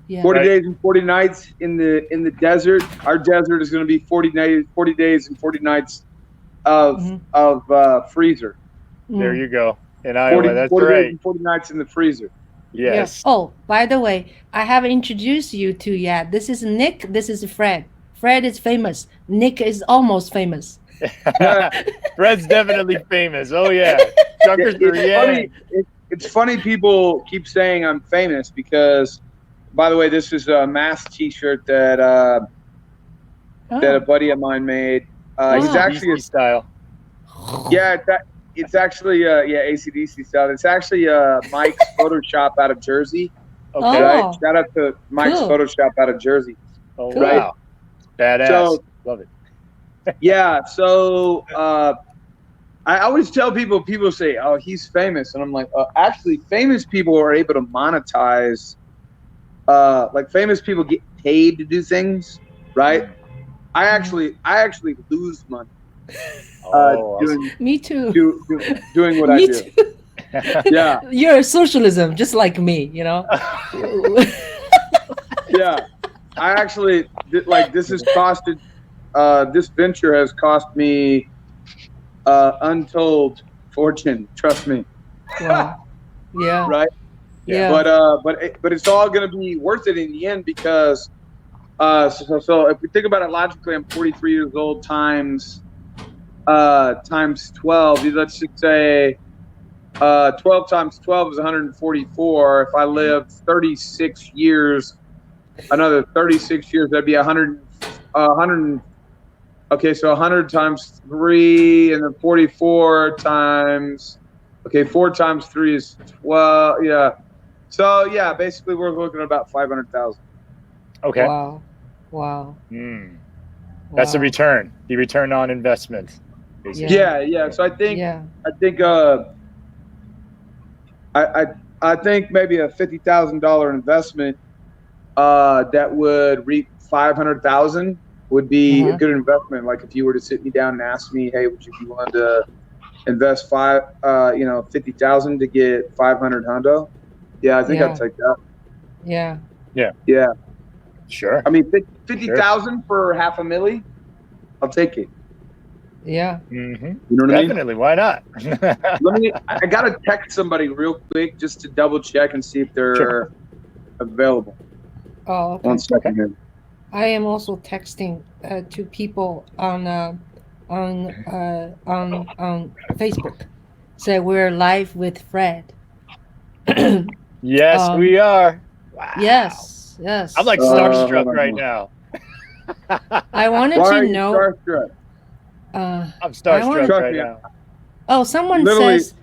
Yeah. 40 days and 40 nights in the desert. Our desert is going to be 40 days and 40 nights of freezer. There you go. In Iowa, that's 40 right. days and 40 nights in the freezer. Yes. Yeah. Oh, by the way, I haven't introduced you to yet. This is Nick. This is Fred. Fred is famous. Nick is almost famous. Fred's definitely famous. Oh yeah. It's funny people keep saying I'm famous because, by the way, this is a mask T-shirt that a buddy of mine made. He's Wow. actually DC style. it's actually AC/DC style. It's actually Mike's Photoshop out of Jersey. Okay. Right. Oh, Shout out to Mike's cool. Photoshop out of Jersey. Oh Cool. wow. Badass. So Love it. yeah. So I always tell people say, "Oh, he's famous," and I'm like, actually, famous people are able to monetize. Like famous people get paid to do things, right? I actually lose money Oh, Me too. doing what I Me do. too. Yeah, You're socialism, just like me, you know? yeah. I actually like this has costed. This venture has cost me untold fortune. Trust me. Wow. Yeah. Right. Yeah. But it's all going to be worth it in the end because so if we think about it logically, I'm 43 years old times 12. Let's just say 12 times 12 is 144. If I lived 36 years, another 36 years, that'd be 100. Okay, so 100 times 3, and then 44 times. Okay, 4 times 3 is 12. Yeah. So yeah, basically we're looking at about 500,000. okay. Wow. Wow. That's the Wow. return. The return on investment. Basically. Yeah. So I think I think maybe a $50,000 investment that would reap 500,000 would be a good investment. Like if you were to sit me down and ask me, hey, would you be willing to invest 50,000 to get 500 hundo? Yeah, I think I'd take that. Yeah. Yeah. Sure. I mean, 50,000 for half a milli, I'll take it. Yeah. Mm-hmm. You know what Definitely. Why not? I gotta text somebody real quick just to double check and see if they're available. Oh, okay. 1 second here. I am also texting to people on Facebook. Say we're live with Fred. Yes, we are. Wow. Yes. I'm like starstruck right now. I wanted Why are to you know. starstruck? I'm starstruck right now. Oh, someone Literally. says,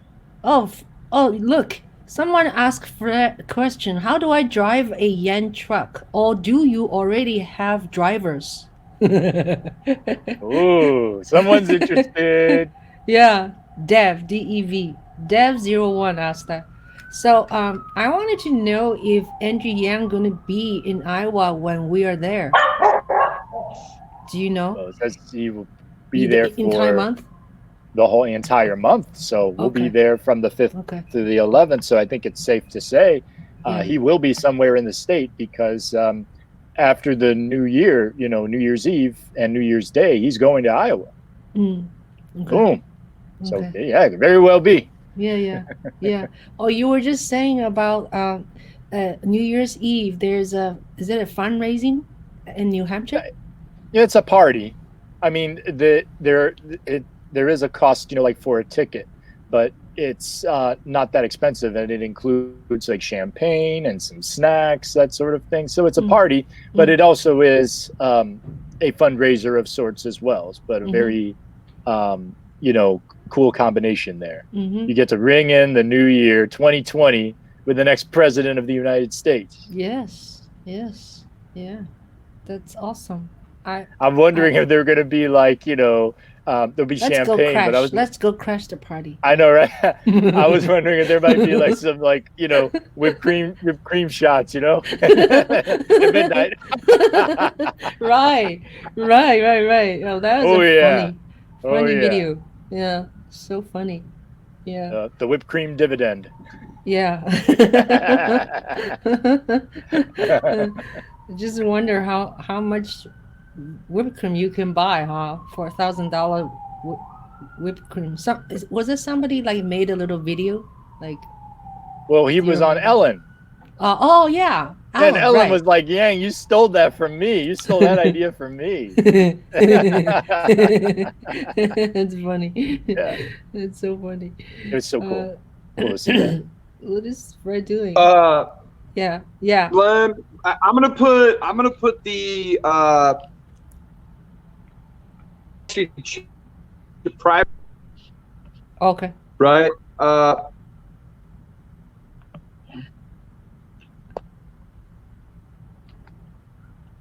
"Oh, look." Someone asked Fred a question. How do I drive a yen truck? Or do you already have drivers? Ooh, someone's interested. Yeah, Dev, D-E-V. Dev01 asked that. So I wanted to know if Andrew Yang gonna be in Iowa when we are there. Do you know? Well, it says he will be there for entire month? the whole entire month. So we'll be there from the 5th to the 11th. So I think it's safe to say he will be somewhere in the state because after the New Year, New Year's Eve and New Year's Day, he's going to Iowa. Boom. So yeah, it could very well be. Yeah. Oh, you were just saying about New Year's Eve. Is it a fundraising in New Hampshire? Yeah, it's a party. I mean, there is a cost, like for a ticket, but it's not that expensive, and it includes like champagne and some snacks, that sort of thing. So it's a party, but it also is a fundraiser of sorts as well. But a very, cool combination there. You get to ring in the new year 2020 with the next president of the United States. Yes, yeah, that's awesome. I'm wondering if they're going to be like, there'll be champagne. But let's go crash the party. I know, right? I was wondering if there might be like some whipped cream shots, at midnight. Right. Oh, that was funny video. Yeah, so funny. Yeah. The whipped cream dividend. Yeah. Just wonder how much whipped cream you can buy, for $1,000 whipped cream. Was it somebody like made a little video, like? Well, he was on Ellen. Oh yeah. And Ellen was like, "Yang, you stole that from me. You stole that idea from me." It's funny. Yeah. It's so funny. It was so cool. Cool to see that. What is Fred doing? Yeah. Glenn, I'm gonna put the actually private, Okay. right?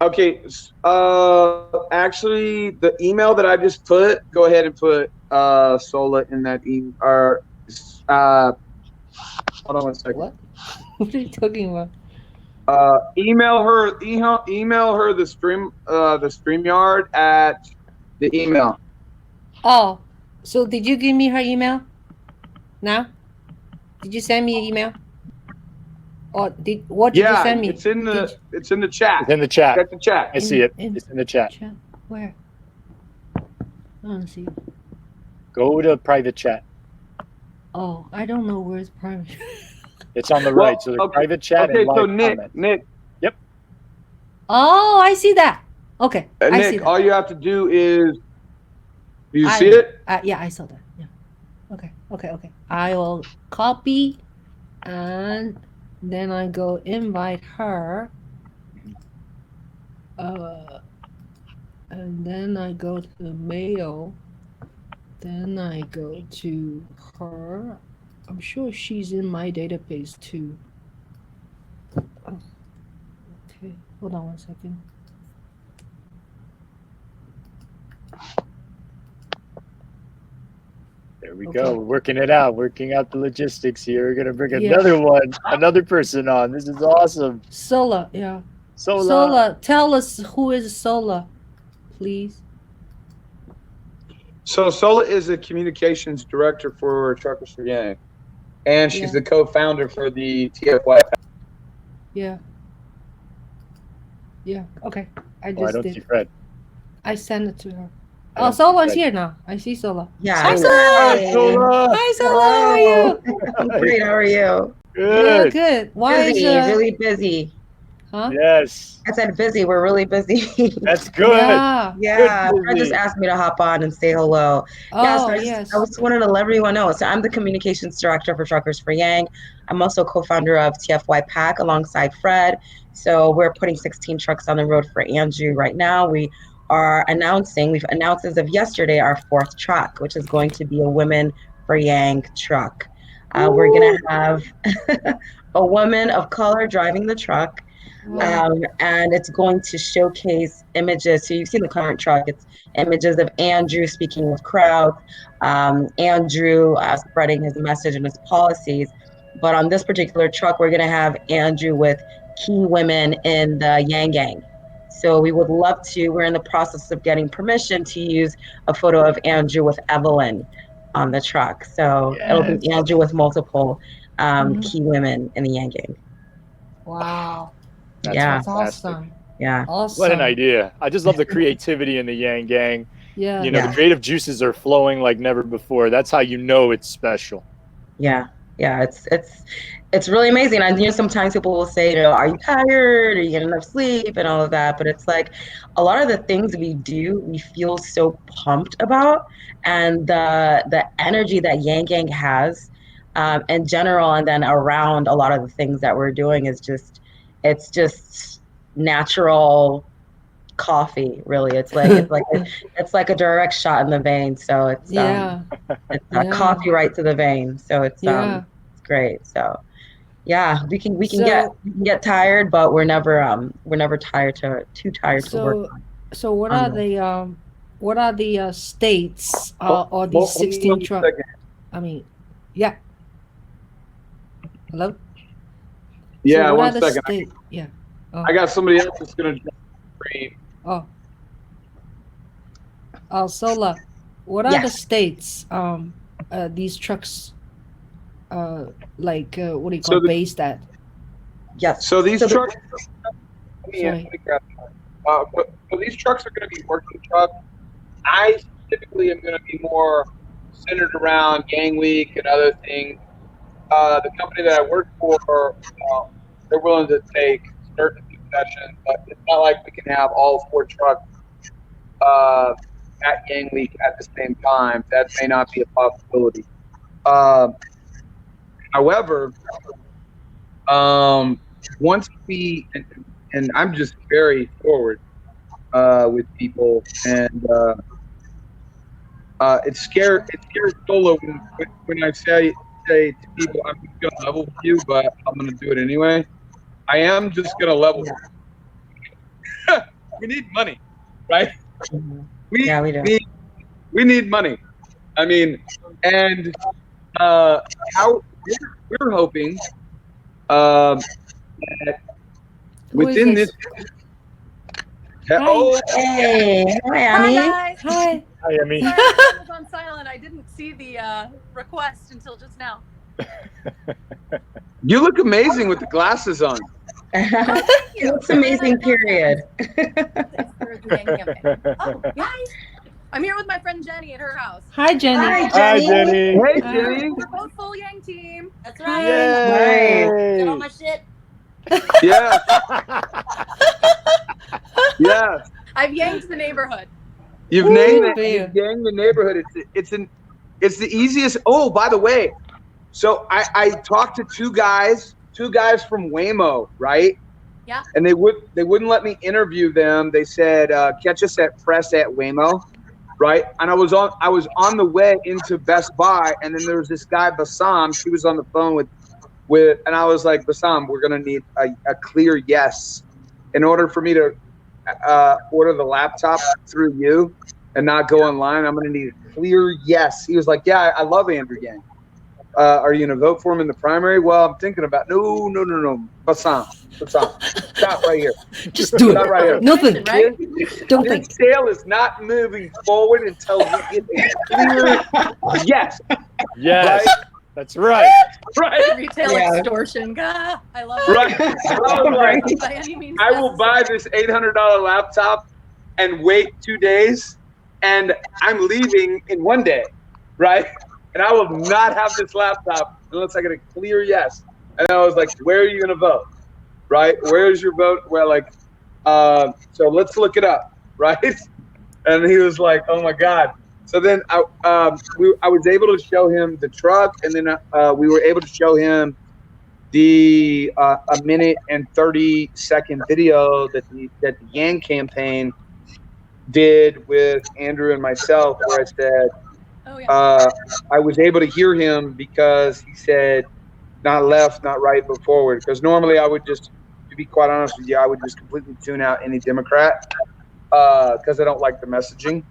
Okay. Actually, the email that I just put, go ahead and put Sola in that email. Or hold on one second. What? What are you talking about? Email her the StreamYard at the email. Oh, so did you give me her email? Now? Did you send me an email? Or what did you Yeah, send me? it's in Did the chat. It's in the chat. Check the chat. I see it. in It's in the chat. chat? Where? I don't see. Go to private chat. Oh, I don't know where's private. It's on the Well, right. So there's okay, private chat okay. and So live comments. Nick, Yep. Oh, I see that. Okay, I see Nick, that. all you have to do is, do you see I it? yeah, I saw that. Yeah. Okay, okay, okay. I will copy and then I go invite her. And then I go to the mail. Then I go to her. I'm sure she's in my database too. Oh, okay, hold on one second. There we Okay. go. We're working it out. Working out the logistics here. We're gonna bring Yeah. another person on. This is awesome. Sola, yeah. Sola. Sola, tell us who is Sola, please. So Sola is a communications director for Truckers for Yang, and she's Yeah. the co-founder for the TFY. Yeah. Yeah. Okay. I Oh, I just don't see did. Fred. I sent it to her. I Oh, don't see Sola's Fred. here now. I see Sola. Yeah. Hi, Sola. Sola. Hi, Sola. Hi, Sola. How are you? I'm great. How are you? Yeah, Good. good. Why is Busy, really busy. huh? Yes. I said busy. We're really busy. That's good. Yeah. Yeah, Good Fred just busy. asked me to hop on and say hello. Yeah, so Oh, I yes. just wanted to let everyone know. So I'm the communications director for Truckers for Yang. I'm also co-founder of TFY Pack alongside Fred. So we're putting 16 trucks on the road for Andrew right now. We've announced as of yesterday our 4th truck, which is going to be a Women for Yang truck. We're going to have a woman of color driving the truck. Wow. And it's going to showcase images. So you've seen the current truck. It's images of Andrew speaking with crowds, Andrew spreading his message and his policies. But on this particular truck, we're going to have Andrew with key women in the Yang Gang. So we would love to, we're in the process of getting permission to use a photo of Andrew with Evelyn on the truck. So it'll be Yes. Andrew with multiple Mhm. key women in the Yang Gang. Wow. That's Yeah. That's fantastic. awesome. Yeah. Awesome. What an idea. I just love the creativity in the Yang Gang. Yeah. You know, Yeah. the creative juices are flowing like never before. That's how you know it's special. Yeah, it's really amazing. And sometimes people will say, are you tired? Are you getting enough sleep and all of that? But it's like a lot of the things we do, we feel so pumped about, and the energy that Yang Gang has, in general, and then around a lot of the things that we're doing is it's just natural coffee. Really, it's like a direct shot in the vein. So it's Yeah. it's Yeah. coffee right to the vein. So it's Yeah. it's great. So yeah, we can So get tired, but we're never tired too tired to work so what on are them. the states or Hold these on 16 one trucks? second. I mean, yeah. Hello? Yeah, So what are one the second. states? Yeah. Oh. I got somebody else that's gonna jump screen. Oh. Oh, Sola. What are the Yes. states these trucks what do you So call the based at? Yes. so these So the- trucks. Let me grab. So these trucks are going to be working trucks. I typically am going to be more centered around Gang Week and other things. The company that I work for, they're willing to take certain concessions, but it's not like we can have all 4 trucks at Gang Week at the same time. That may not be a possibility. However, once we and I'm just very forward with people, and It scares Sola when I say to people, I'm just going to level with you, but I'm going to do it anyway. I am just going to level. Yeah. We need money, right? We Yeah, we do. we need money. I mean, and how we're hoping that Who is within this. this? Oh, Hey, hi, Hi Amy. guys. Hi. Hi, Emy. Sorry, my phone was on silent. I didn't see the request until just now. you look amazing with the glasses on. Thank you. It's amazing, period. Thanks for the Yang campaign. Oh, guys, I'm here with my friend Jenny at her house. Hi, Jenny. Hi, Hi, Jenny. Jenny. Hey, Hi. Jenny. We're both full Yang team. That's Hi. Yay! Get all my shit. Yes, yes. I've yanked the neighborhood. You've Woo, named it. babe. You've named the neighborhood. It's the easiest. Oh, by the way, so I talked to two guys from Waymo, right? Yeah. And they wouldn't let me interview them. They said catch us at press at Waymo, right? And I was on the way into Best Buy, and then there was this guy Bassam. She was on the phone with, and I was like, Bassam, we're gonna need a clear yes in order for me to order the laptop through you and not go online. I'm gonna need a clear yes. He was like, yeah, I love Andrew Yang. Are you gonna vote for him in the primary? Well, I'm thinking about no. Bassam. Stop right here. Just do Stop it. right here. Nothing. Right? Don't This think. sale is not moving forward until we get a clear yes. Yes, Right? that's right. Right? Retail Yeah. extortion. Gah, I love it. Right. I was like, By any means I will buy this $800 laptop and wait 2 days, and I'm leaving in 1 day, right? And I will not have this laptop unless I get a clear yes. And I was like, where are you going to vote? Right? Where's your vote? Well, like, so let's look it up, right? And he was like, oh my God. So then I was able to show him the truck, and then we were able to show him the a minute and 30-second video that the Yang campaign did with Andrew and myself, where I said Oh yeah. I was able to hear him because he said not left, not right, but forward. Because normally I would just, to be quite honest with you, I would just completely tune out any Democrat because I don't like the messaging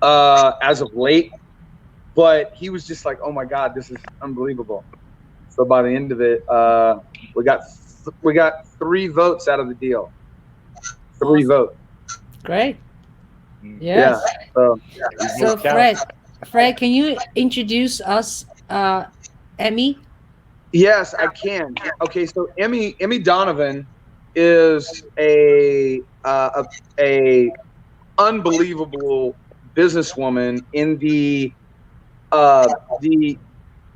as of late. But he was just like, oh my God, this is unbelievable. So by the end of it, we got 3 votes out of the deal. 3 votes. Great. Yes. Yeah. So, Fred, can you introduce us, Emy? Yes, I can. Okay, so Emy Donavan is a unbelievable businesswoman in the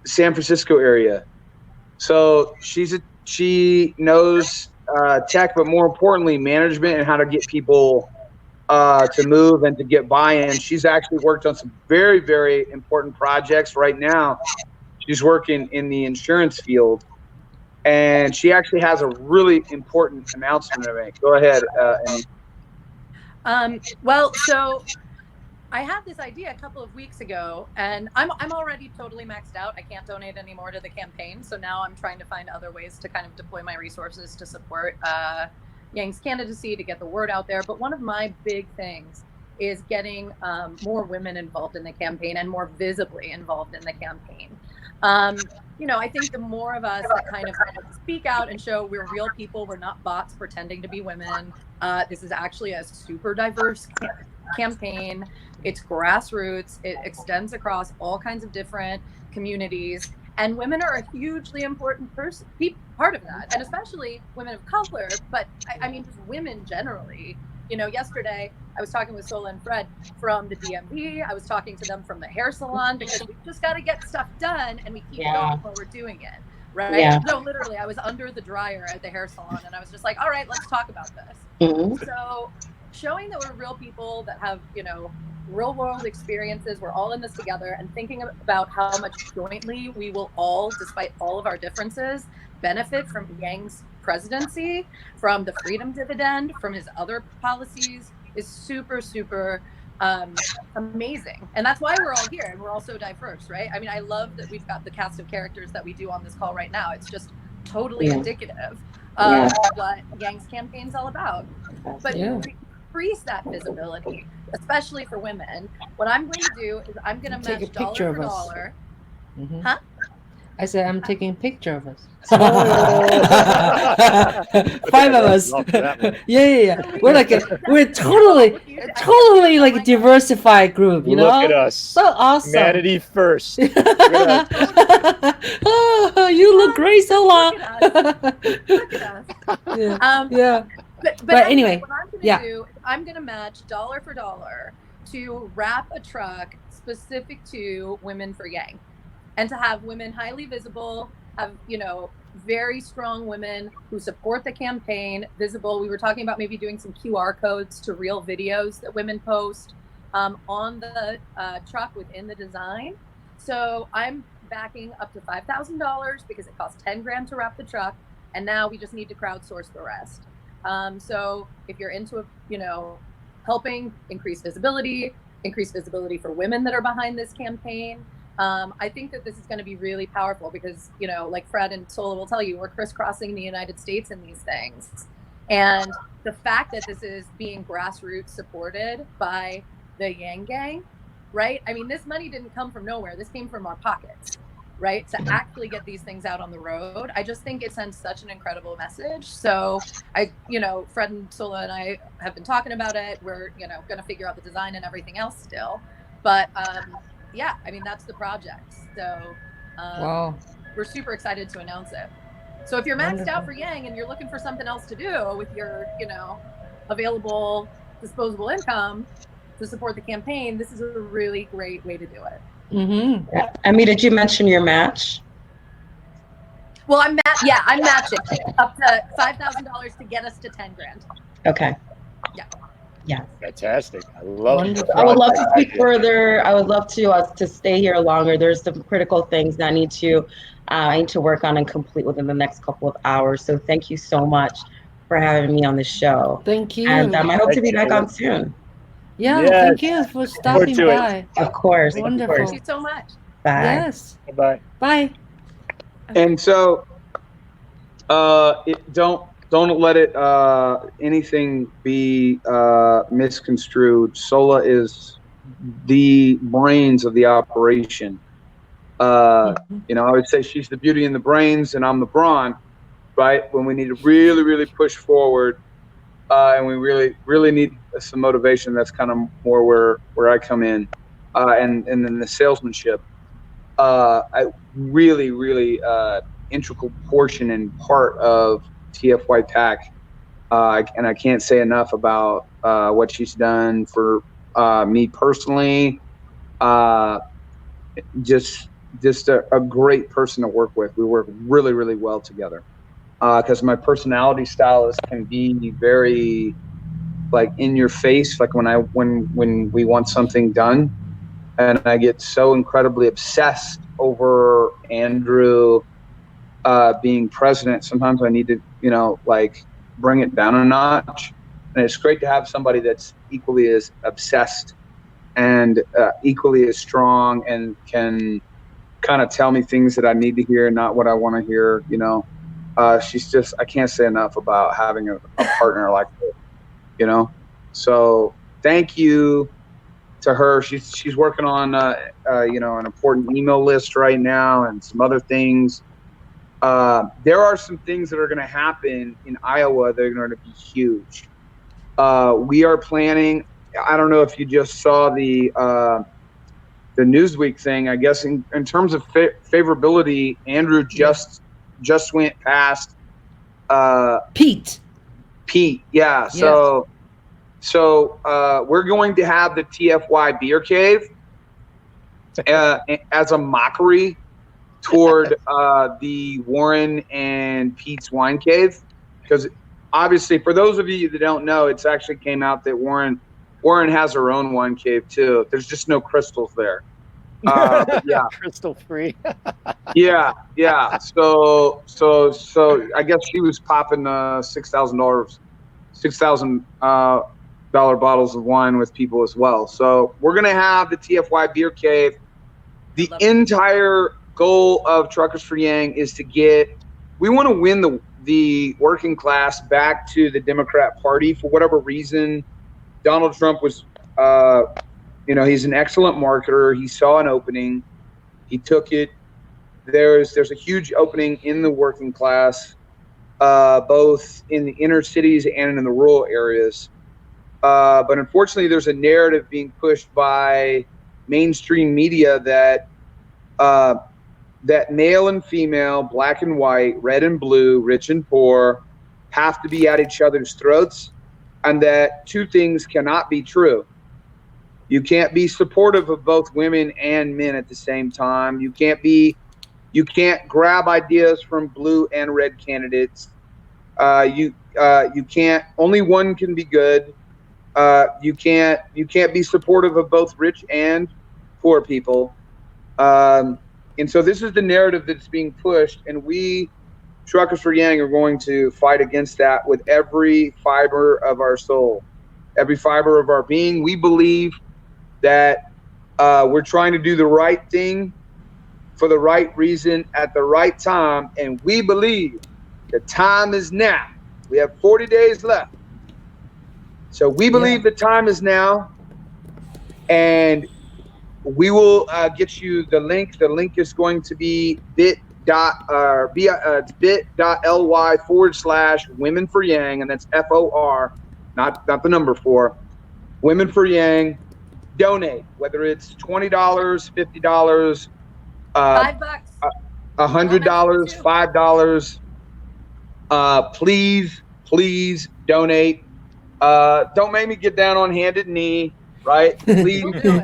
San Francisco area. So she knows tech, but more importantly, management and how to get people to move and to get buy-in. She's actually worked on some very, very important projects right now. She's working in the insurance field, and she actually has a really important announcement to make. Go ahead, Emy. Well, so I had this idea a couple of weeks ago, and I'm already totally maxed out. I can't donate anymore to the campaign, so now I'm trying to find other ways to kind of deploy my resources to support Yang's candidacy, to get the word out there. But one of my big things is getting more women involved in the campaign and more visibly involved in the campaign. I think the more of us that kind of speak out and show we're real people, we're not bots pretending to be women. This is actually a super diverse campaign. It's grassroots. It extends across all kinds of different communities. And women are a hugely important part of that, and especially women of color. But I mean, just women generally. Yesterday I was talking with Sola and Fred from the DMV. I was talking to them from the hair salon, because we just got to get stuff done, and we keep going while we're doing it. Right? Yeah. No, literally, I was under the dryer at the hair salon, and I was just like, all right, let's talk about this. Mhm. So showing that we're real people that have, real world experiences, we're all in this together, and thinking about how much jointly we will all, despite all of our differences, benefit from Yang's presidency, from the freedom dividend, from his other policies, is super, super amazing. And that's why we're all here and we're all so diverse, right? I mean, I love that we've got the cast of characters that we do on this call right now. It's just totally indicative of what Yang's campaign's all about. But to increase that visibility, especially for women, what I'm going to do is I'm going to match dollar for dollar. Huh? I said I'm taking a picture of us. Oh. 5 of us. Yeah. So We're totally like a diversified group, you know? Look at us. So awesome. Humanity first. Oh, you look great, Sola. Look at us. Yeah. But anyway, what I'm going to do is I'm going to match dollar for dollar to wrap a truck specific to Women for Yang, and to have women highly visible, have, you know, very strong women who support the campaign visible. We were talking about maybe doing some QR codes to real videos that women post on the truck within the design. So I'm backing up to $5,000 because it costs 10 grand to wrap the truck, and now we just need to crowdsource the rest. So if you're into, you know, helping increase visibility for women that are behind this campaign, I think that this is going to be really powerful because, you know, like Fred and Sola will tell you, we're crisscrossing the United States in these things. And the fact that this is being grassroots supported by the Yang Gang, right? I mean, this money didn't come from nowhere. This came from our pockets, right? To actually get these things out on the road. I just think it sends such an incredible message. So you know, Fred and Sola and I have been talking about it. We're, you know, going to figure out the design and everything else still. But, yeah, I mean, that's the project. So Wow. We're super excited to announce it. So if you're maxed out for Yang and you're looking for something else to do with your, you know, available disposable income to support the campaign, this is a really great way to do it. Mm-hmm. Emy, did you mention your match? Well, I'm matching up to $5,000 to get us to 10 grand. Okay. Yeah. Fantastic. I love it. I would love to speak further. I would love to stay here longer. There's some critical things that I need to work on and complete within the next couple of hours. So thank you so much for having me on the show. Thank you. And I hope to be back on soon. Yeah, Yes. thank you for stopping by. Of course. Wonderful. Thank you so much. Bye. Yes. Bye. Bye. And so, don't let it anything be misconstrued. Sola is the brains of the operation. You know, I would say she's the beauty and the brains, and I'm the brawn. Right? When we need to really, really push forward, and we really need some motivation. That's kind of more where I come in, and then the salesmanship. I really integral portion and part of TFY TAC, and I can't say enough about what she's done for me personally. Just a great person to work with. We work really well together because my personality style can be very like in your face. Like when we want something done, and I get so incredibly obsessed over Andrew being president. Sometimes I need to, you know, like bring it down a notch. And it's great to have somebody that's equally as obsessed and equally as strong and can kind of tell me things that I need to hear, not what I want to hear. You know, she's just, I can't say enough about having a partner like her, you know? So thank you to her. She's working on, you know, an important email list right now and some other things. There are some things that are going to happen in Iowa that are going to be huge. We are planning, I don't know if you just saw the Newsweek thing. I guess in terms of favorability, Andrew just went past Pete. Yeah. Yes. So we're going to have the TFY Beer Cave as a mockery toward the Warren and Pete's Wine Cave, because obviously, for those of you that don't know, it's actually came out that Warren has her own wine cave too. There's just no crystals there. Yeah, crystal free. yeah. So I guess she was popping $6,000 bottles of wine with people as well. So we're going to have the TFY Beer Cave. The entire goal of Truckers for Yang is we want to win the working class back to the Democrat Party. For whatever reason, Donald Trump was, he's an excellent marketer. He saw an opening. He took it. There's a huge opening in the working class, both in the inner cities and in the rural areas. But unfortunately, there's a narrative being pushed by mainstream media that male and female, black and white, red and blue, rich and poor, have to be at each other's throats, and that two things cannot be true. You can't be supportive of both women and men at the same time. You can't grab ideas from blue and red candidates. You can't. Only one can be good. You can't be supportive of both rich and poor people. And so this is the narrative that's being pushed, and we, Truckers for Yang, are going to fight against that with every fiber of our soul, every fiber of our being. We believe that we're trying to do the right thing for the right reason at the right time, and we believe the time is now. We have 40 days left. So we believe the time is now, and we will get you the link. The link is going to be bit.ly/Women for Yang, and that's FOR, not the number 4. Women for Yang. Donate, whether it's $20, $50, $5, $100, $5. Please donate. Don't make me get down on handed knee, right? Please. We'll do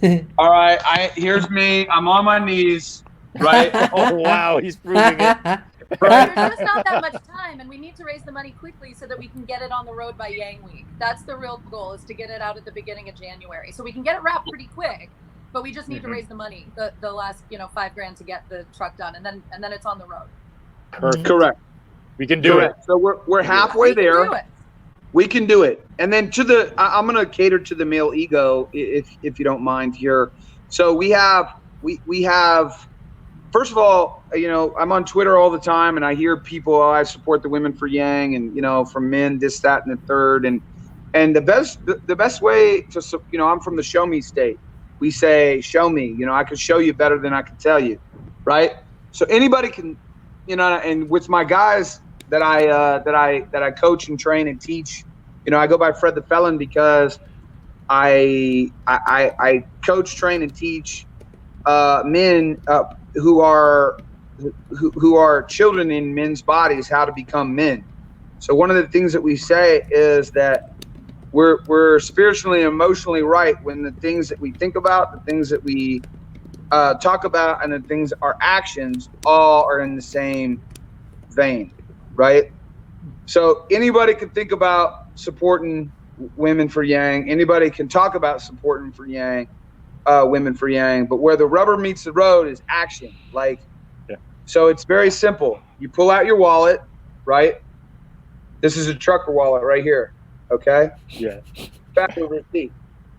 it. All right. Here's me. I'm on my knees, right? Oh, wow. He's proving it. Right. There's just not that much time, and we need to raise the money quickly so that we can get it on the road by Yang Week. That's the real goal, is to get it out at the beginning of January. So we can get it wrapped pretty quick, but we just need to raise the money, the last $5,000 to get the truck done, and then it's on the road. Perfect. Correct. We can do it. So we're halfway there. We can do it. And then I'm going to cater to the male ego, if you don't mind here. So we have, first of all, I'm on Twitter all the time, and I hear people, I support the Women for Yang, and, from men, this, that, and the third. And the best way to, I'm from the show me state. We say, show me, I can show you better than I can tell you. Right. So anybody can, and with my guys that I coach and train and teach, I go by Fred the Felon because I coach, train, and teach men who are children in men's bodies how to become men. So one of the things that we say is that we're spiritually and emotionally right when the things that we think about, the things that we talk about, and the things, our actions, all are in the same vein, right? So anybody can think about supporting Women for Yang. Anybody can talk about supporting for Yang, Women for Yang. But where the rubber meets the road is action. So it's very simple. You pull out your wallet, right? This is a trucker wallet right here. Okay. Yeah. Back with receipt.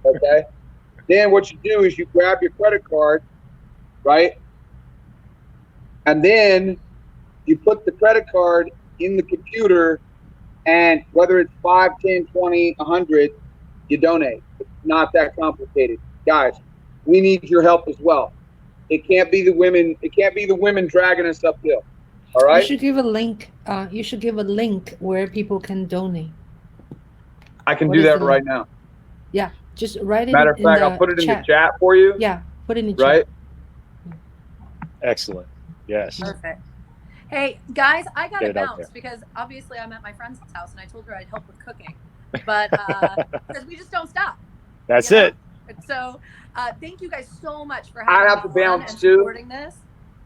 Okay. Then what you do is you grab your credit card, right? And then you put the credit card in the computer, and whether it's 5, 10, 20, 100, you donate. It's not that complicated. Guys, we need your help as well. It can't be the women. It can't be the women dragging us uphill. All right. You should give a link. You should give a link where people can donate. I can do that right now. Yeah, just write it. Matter of fact, I'll put it in the chat for you. Yeah, put it in the right. Chat. Excellent. Yes. Perfect. Hey guys, I gotta bounce because obviously I'm at my friend's house and I told her I'd help with cooking, but because we just don't stop. That's it. So thank you guys so much for having I have to bounce too. Supporting this.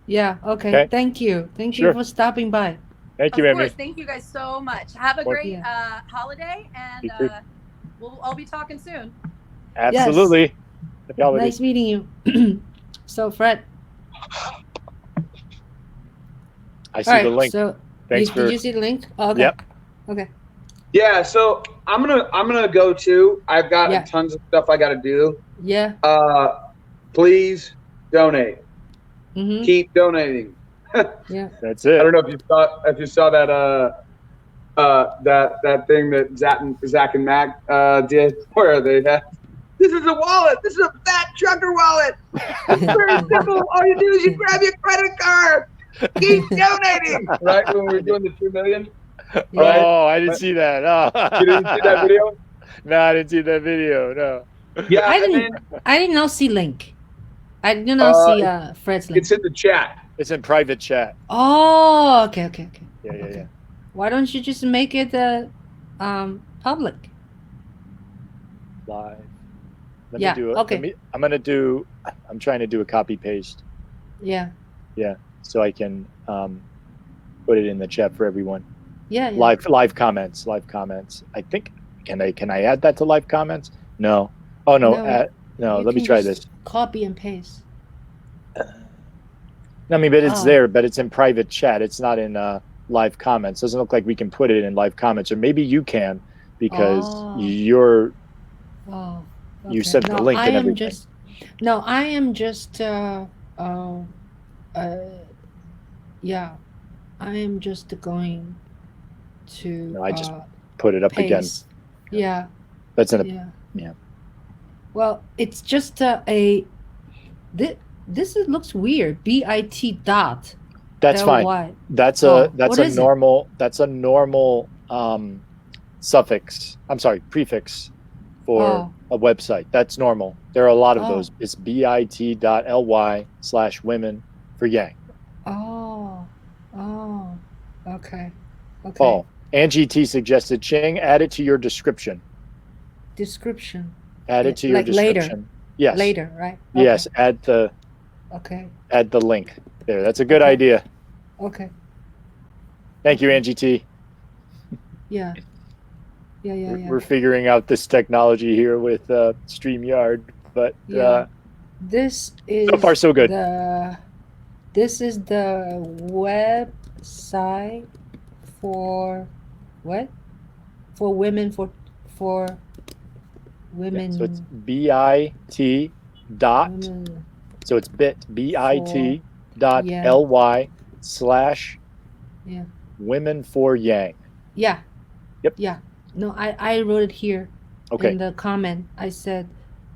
Yeah. Okay. Thank you. Thank you for stopping by. Thank you, Emy. Thank you guys so much. Have a great holiday, and we'll all be talking soon. Absolutely. Yes. Nice meeting you. So, Fred. I see the link. So Thanks did you see the link? Oh, okay. Yep. Okay. Yeah, so I'm gonna go too. I've got Yeah. tons of stuff I got to do. Yeah. Please donate. Mm-hmm. Keep donating. Yeah. That's I it. don't know if you saw that that thing that Zach and Mac did where they had, this is a wallet. This is a fat trucker wallet. It's very simple. All you do is you grab your credit card. Keep donating. Right when we were doing the 2 million. Yeah. Right? Oh, I didn't see that. Oh. You didn't see that video? No, I didn't see that video. No. Yeah, I and then did not see link. I did not see Fred's link. it's in the chat. It's in private chat. Oh, okay. Yeah. Okay. Why don't you just make it public? Live. Let Yeah, me do it. okay. I'm trying to do a copy paste. Yeah. Yeah. So I can put it in the chat for everyone. Yeah. Live comments. I think can I add that to live comments? No. Oh no. No. Let me try this. Copy and paste. I mean, but it's Oh. there, but it's in private chat. It's not in live comments. Doesn't look like we can put it in live comments, or maybe you can because Oh. you Okay. sent the link and everything. I am just yeah. I am just going to No, I just put it up again. paste. Yeah. That's in a Yeah. Well, it's just this looks weird. BIT dot. That's fine. LY. That's Oh, a what is it? normal suffix. I'm sorry, prefix for a website. That's normal. There are a lot of those. It's bit.ly/women for yang. Oh. Okay. Oh, Angie T suggested Ching, add it to your description. Description. Add it to your like later. description. Yes. Later, right? Yes. Okay. Add the link there. That's a good Okay. idea. Okay. Thank you, Angie T. Yeah. We're figuring out this technology here with StreamYard, but Yeah. This is so far so good. This is the website for what? For women for women. Yeah, so it's BIT dot. women. So it's bit.ly/. Yeah. Women for yang. Yeah. Yep. Yeah. No, I wrote it here Okay. in the comment. I said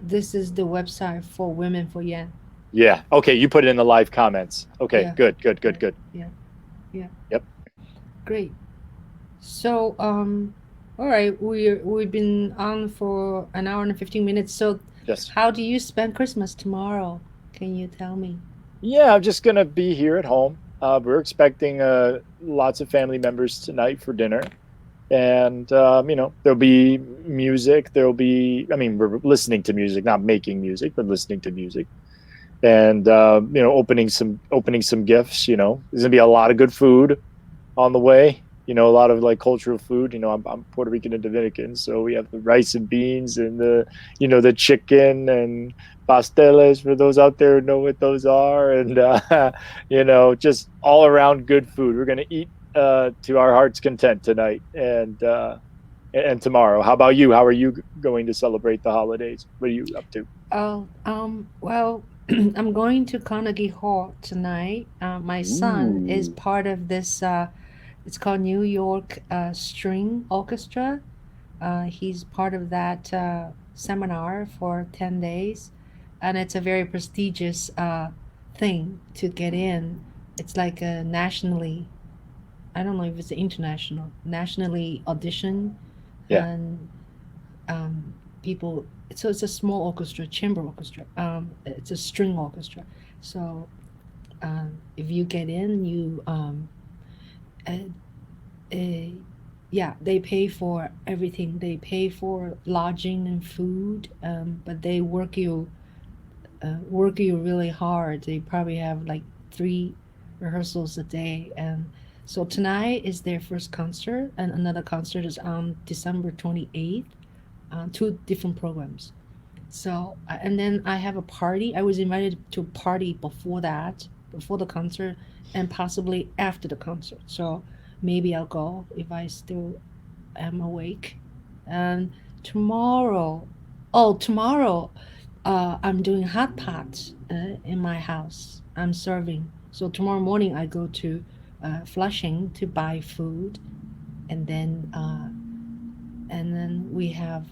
this is the website for women for yang. Yeah. Okay. You put it in the live comments. Okay. Yeah. Good. Yeah. Yep. Great. So all right, we've been on for an hour and 15 minutes. So Yes. how do you spend Christmas tomorrow? Can you tell me? Yeah, I'm just gonna be here at home. We're expecting lots of family members tonight for dinner, and there'll be music. We're listening to music, not making music, but listening to music, and opening some gifts. There's gonna be a lot of good food on the way. A lot of like cultural food. I'm Puerto Rican and Dominican, so we have the rice and beans and the chicken and pasteles for those out there who know what those are, and just all around good food. We're gonna eat to our heart's content tonight and tomorrow. How about you? How are you going to celebrate the holidays? What are you up to? Well, I'm going to Carnegie Hall tonight. My son is part of this. It's called New York String Orchestra. He's part of that seminar for 10 days. And it's a very prestigious thing to get in. It's like a nationally, I don't know if it's nationally audition. Yeah. And people, so it's a small orchestra, chamber orchestra. It's a string orchestra. So if you get in, you they pay for everything. They pay for lodging and food, but they work you really hard. They probably have like 3 rehearsals a day, and so tonight is their first concert, and another concert is on December 28th. 2 different programs. So and then I have a party. I was invited to a party before the concert, and possibly after the concert. So maybe I'll go if I still am awake. And tomorrow, oh, tomorrow, I'm doing hot pot in my house. I'm serving. So tomorrow morning I go to Flushing to buy food, and then we have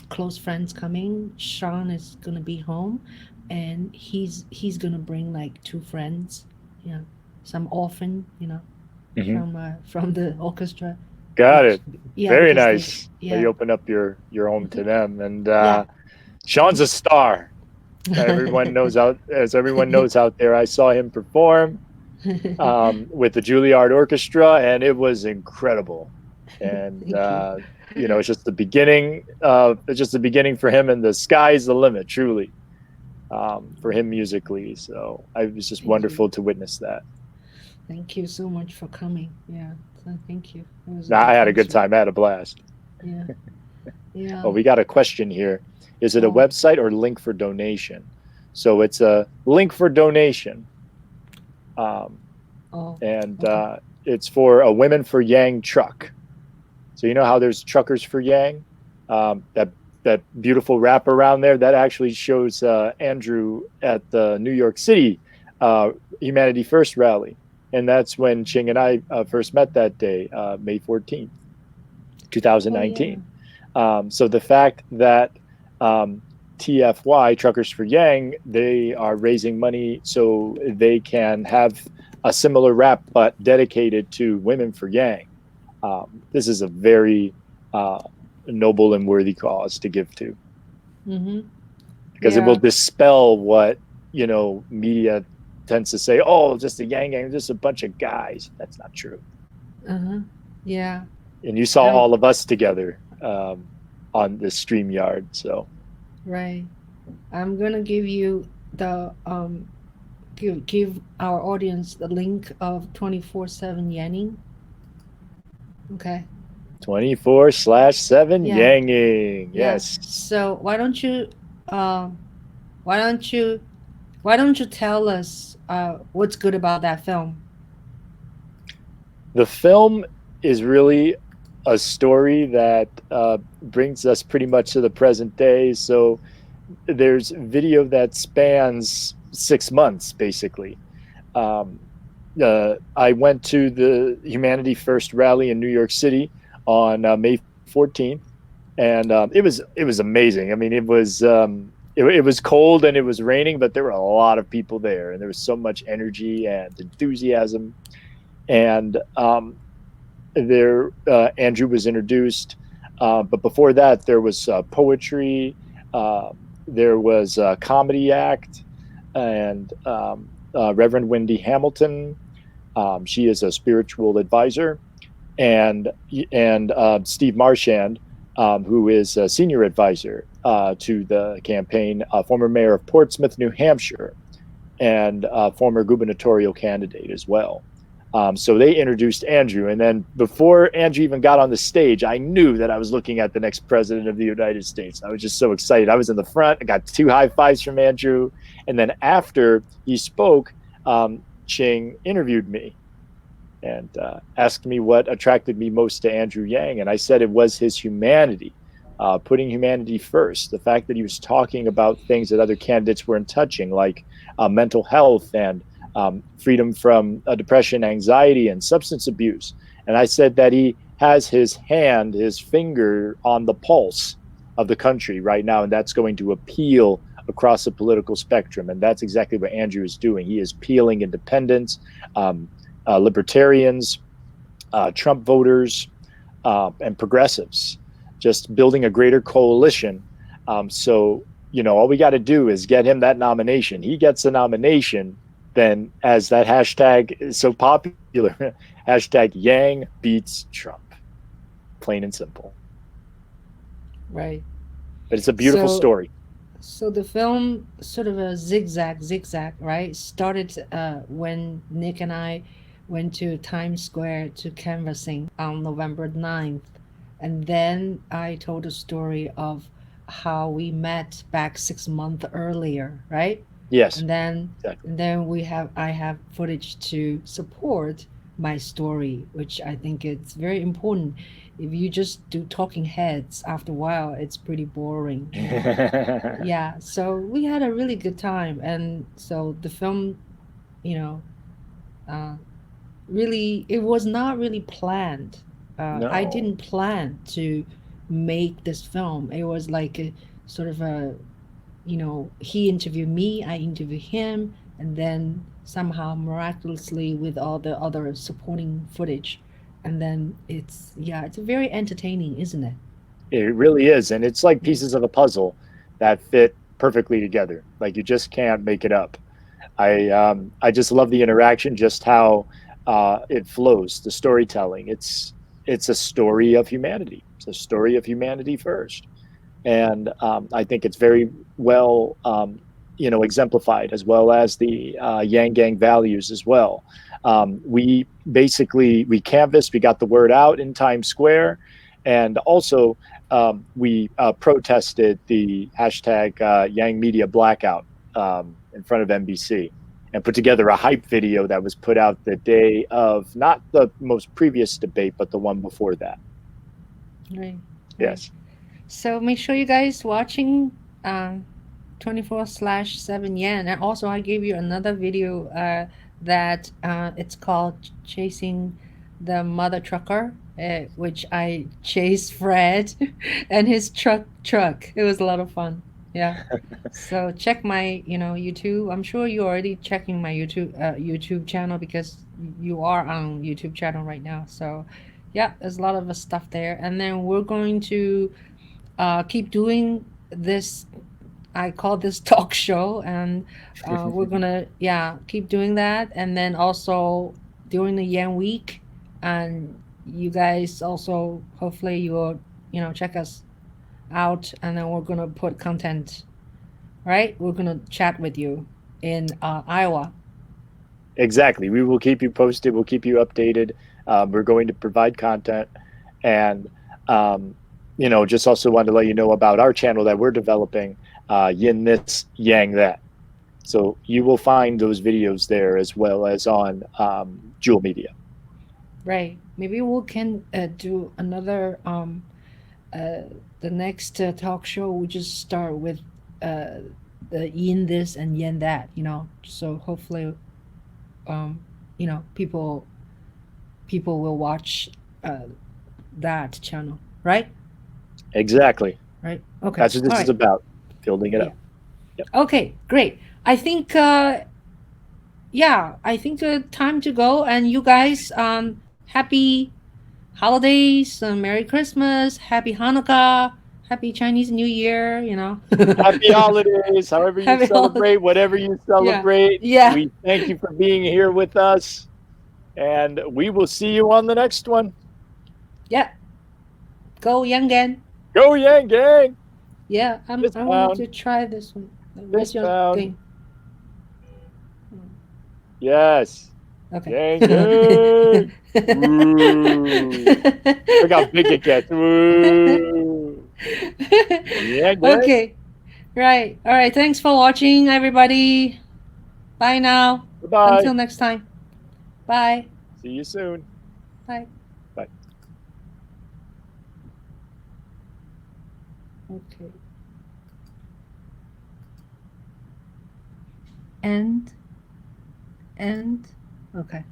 close friends coming. Sean is gonna be home, and he's gonna bring like two friends, you know, some orphan, Hmm. from the orchestra, Got which it. yeah, Very because they nice that yeah you open up your home to them. And yeah. Sean's a star. Everyone knows out there, I saw him perform with the Juilliard Orchestra, and it was incredible. And Thank you. it's just the beginning. It's just the beginning for him, and the sky's the limit, truly, for him musically. So it was just Thank you. wonderful to witness that. Thank you so much for coming. Yeah, so thank you. It was a Now, I good had a good concert. time. I had a blast. Yeah, yeah. Well, we got a question here. Is it a Oh, website or link for donation? So it's a link for donation. Um, oh, and okay. it's for a Women for Yang truck. So you know how there's Truckers for Yang, that beautiful wrap around there that actually shows Andrew at the New York City Humanity First rally, and that's when Ching and I first met that day, May 14th, Oh, yeah. 2019. So the fact that TFY, Truckers for Yang, they are raising money so they can have a similar wrap but dedicated to Women for Yang. This is a very uh, noble and worthy cause to give to, Mm-hmm. because it will Yeah. dispel what media tends to say. Oh, just a Yang Gang, just a bunch of guys. That's not true. Uh-huh. Yeah. And you saw Um, all of us together on the StreamYard. So right. I'm gonna give you the give our audience the link of 24/7 Yanning. Okay. 24/7 Yeah. Yanging. Yeah. Yes. So um why don't you why don't you tell us what's good about that film? The film is really a story that brings us pretty much to the present day. So there's video that spans 6 months, basically. Um, I went to the Humanity First rally in New York City on May 14th, and it was amazing. I mean, it was cold and it was raining, but there were a lot of people there, and there was so much energy and enthusiasm. And there Andrew was introduced, but before that there was poetry, uh, there was a comedy act, and Reverend Wendy Hamilton. She is a spiritual advisor, and Steve Marchand, who is a senior advisor to the campaign, former mayor of Portsmouth, New Hampshire, and former gubernatorial candidate as well. So they introduced Andrew, and then before Andrew even got on the stage, I knew that I was looking at the next president of the United States. I was just so excited. I was in the front. I got 2 high fives from Andrew, and then after he spoke, Ching interviewed me and asked me what attracted me most to Andrew Yang, and I said it was his humanity, putting humanity first. The fact that he was talking about things that other candidates weren't touching, like mental health and freedom from depression, anxiety, and substance abuse. And I said that he has his finger on the pulse of the country right now, and that's going to appeal across the political spectrum. And that's exactly what Andrew is doing. He is peeling independents, libertarians, Trump voters, and progressives, just building a greater coalition. So all we got to do is get him that nomination. He gets the nomination, then as that hashtag is so popular, hashtag Yang beats Trump, plain and simple. Right. But it's a beautiful So story. so the film sort of a zigzag, right? Started when Nick and I went to Times Square to canvassing on November 9th. And then I told a story of how we met back 6 months earlier, right? Yes, And then exactly. I have footage to support my story, which I think it's very important. If you just do talking heads, after a while, it's pretty boring. Yeah, so we had a really good time, and so the film, you know, uh, really, it was not really planned. I No. didn't plan to make this film. It was like a sort of a, he interviewed me, I interviewed him, and then somehow miraculously with all the other supporting footage, and then it's very entertaining, isn't it? It really is, and it's like Mm. pieces of a puzzle that fit perfectly together. Like you just can't make it up. I just love the interaction, just how it flows, the storytelling. It's a story of humanity. It's a story of humanity first, and I think it's very well exemplified, as well as the Yang Gang values as well. We basically we canvassed, we got the word out in Times Square, and also we protested the hashtag Yang Media Blackout in front of NBC, and put together a hype video that was put out the day of not the most previous debate, but the one before that. Right, right. Yes. So make sure you guys watching, um, 24/7 yen. And also, I gave you another video that it's called Chasing the Mother Trucker, which I chased Fred and his truck. It was a lot of fun. Yeah. So check my, YouTube. I'm sure you're already checking my YouTube channel because you are on YouTube channel right now. So yeah, there's a lot of stuff there. And then we're going to keep doing this. I call this talk show, and we're gonna, yeah, keep doing that. And then also during the Yen Week, and you guys also hopefully you'll check us out, and then we're gonna put content. Right, we're gonna chat with you in Iowa. Exactly. We will keep you posted. We'll keep you updated. We're going to provide content, and um, just also wanted to let you know about our channel that we're developing, Yin This Yang That. So you will find those videos there as well as on Juhl Media. Right. Maybe we can do another uh, the next talk show. We just start with uh, the yin this and yin that. So hopefully, um, people will watch uh, that channel. Right. Exactly. Right. Okay. That's what All this is right. about. Building it Yeah. up. Yep. Okay. Great. I think. Yeah. I think time to go. And you guys, happy holidays, Merry Christmas, Happy Hanukkah, Happy Chinese New Year, Happy holidays, however you Happy holiday. celebrate, whatever you Yeah. celebrate. Yeah. We thank you for being here with us, and we will see you on the next one. Yeah. Go Yangan. Go Yang Gang! Yeah, I wanted Fistbound. to try this one. What's your Fistbound. thing? Yes. Okay. Yang Gang! Woo! Look how big it gets. Woo! Yang Gang! Okay. Right. All right. Thanks for watching, everybody. Bye now. Bye-bye. Until next time. Bye. See you soon. Bye. Bye. Okay. End. Okay.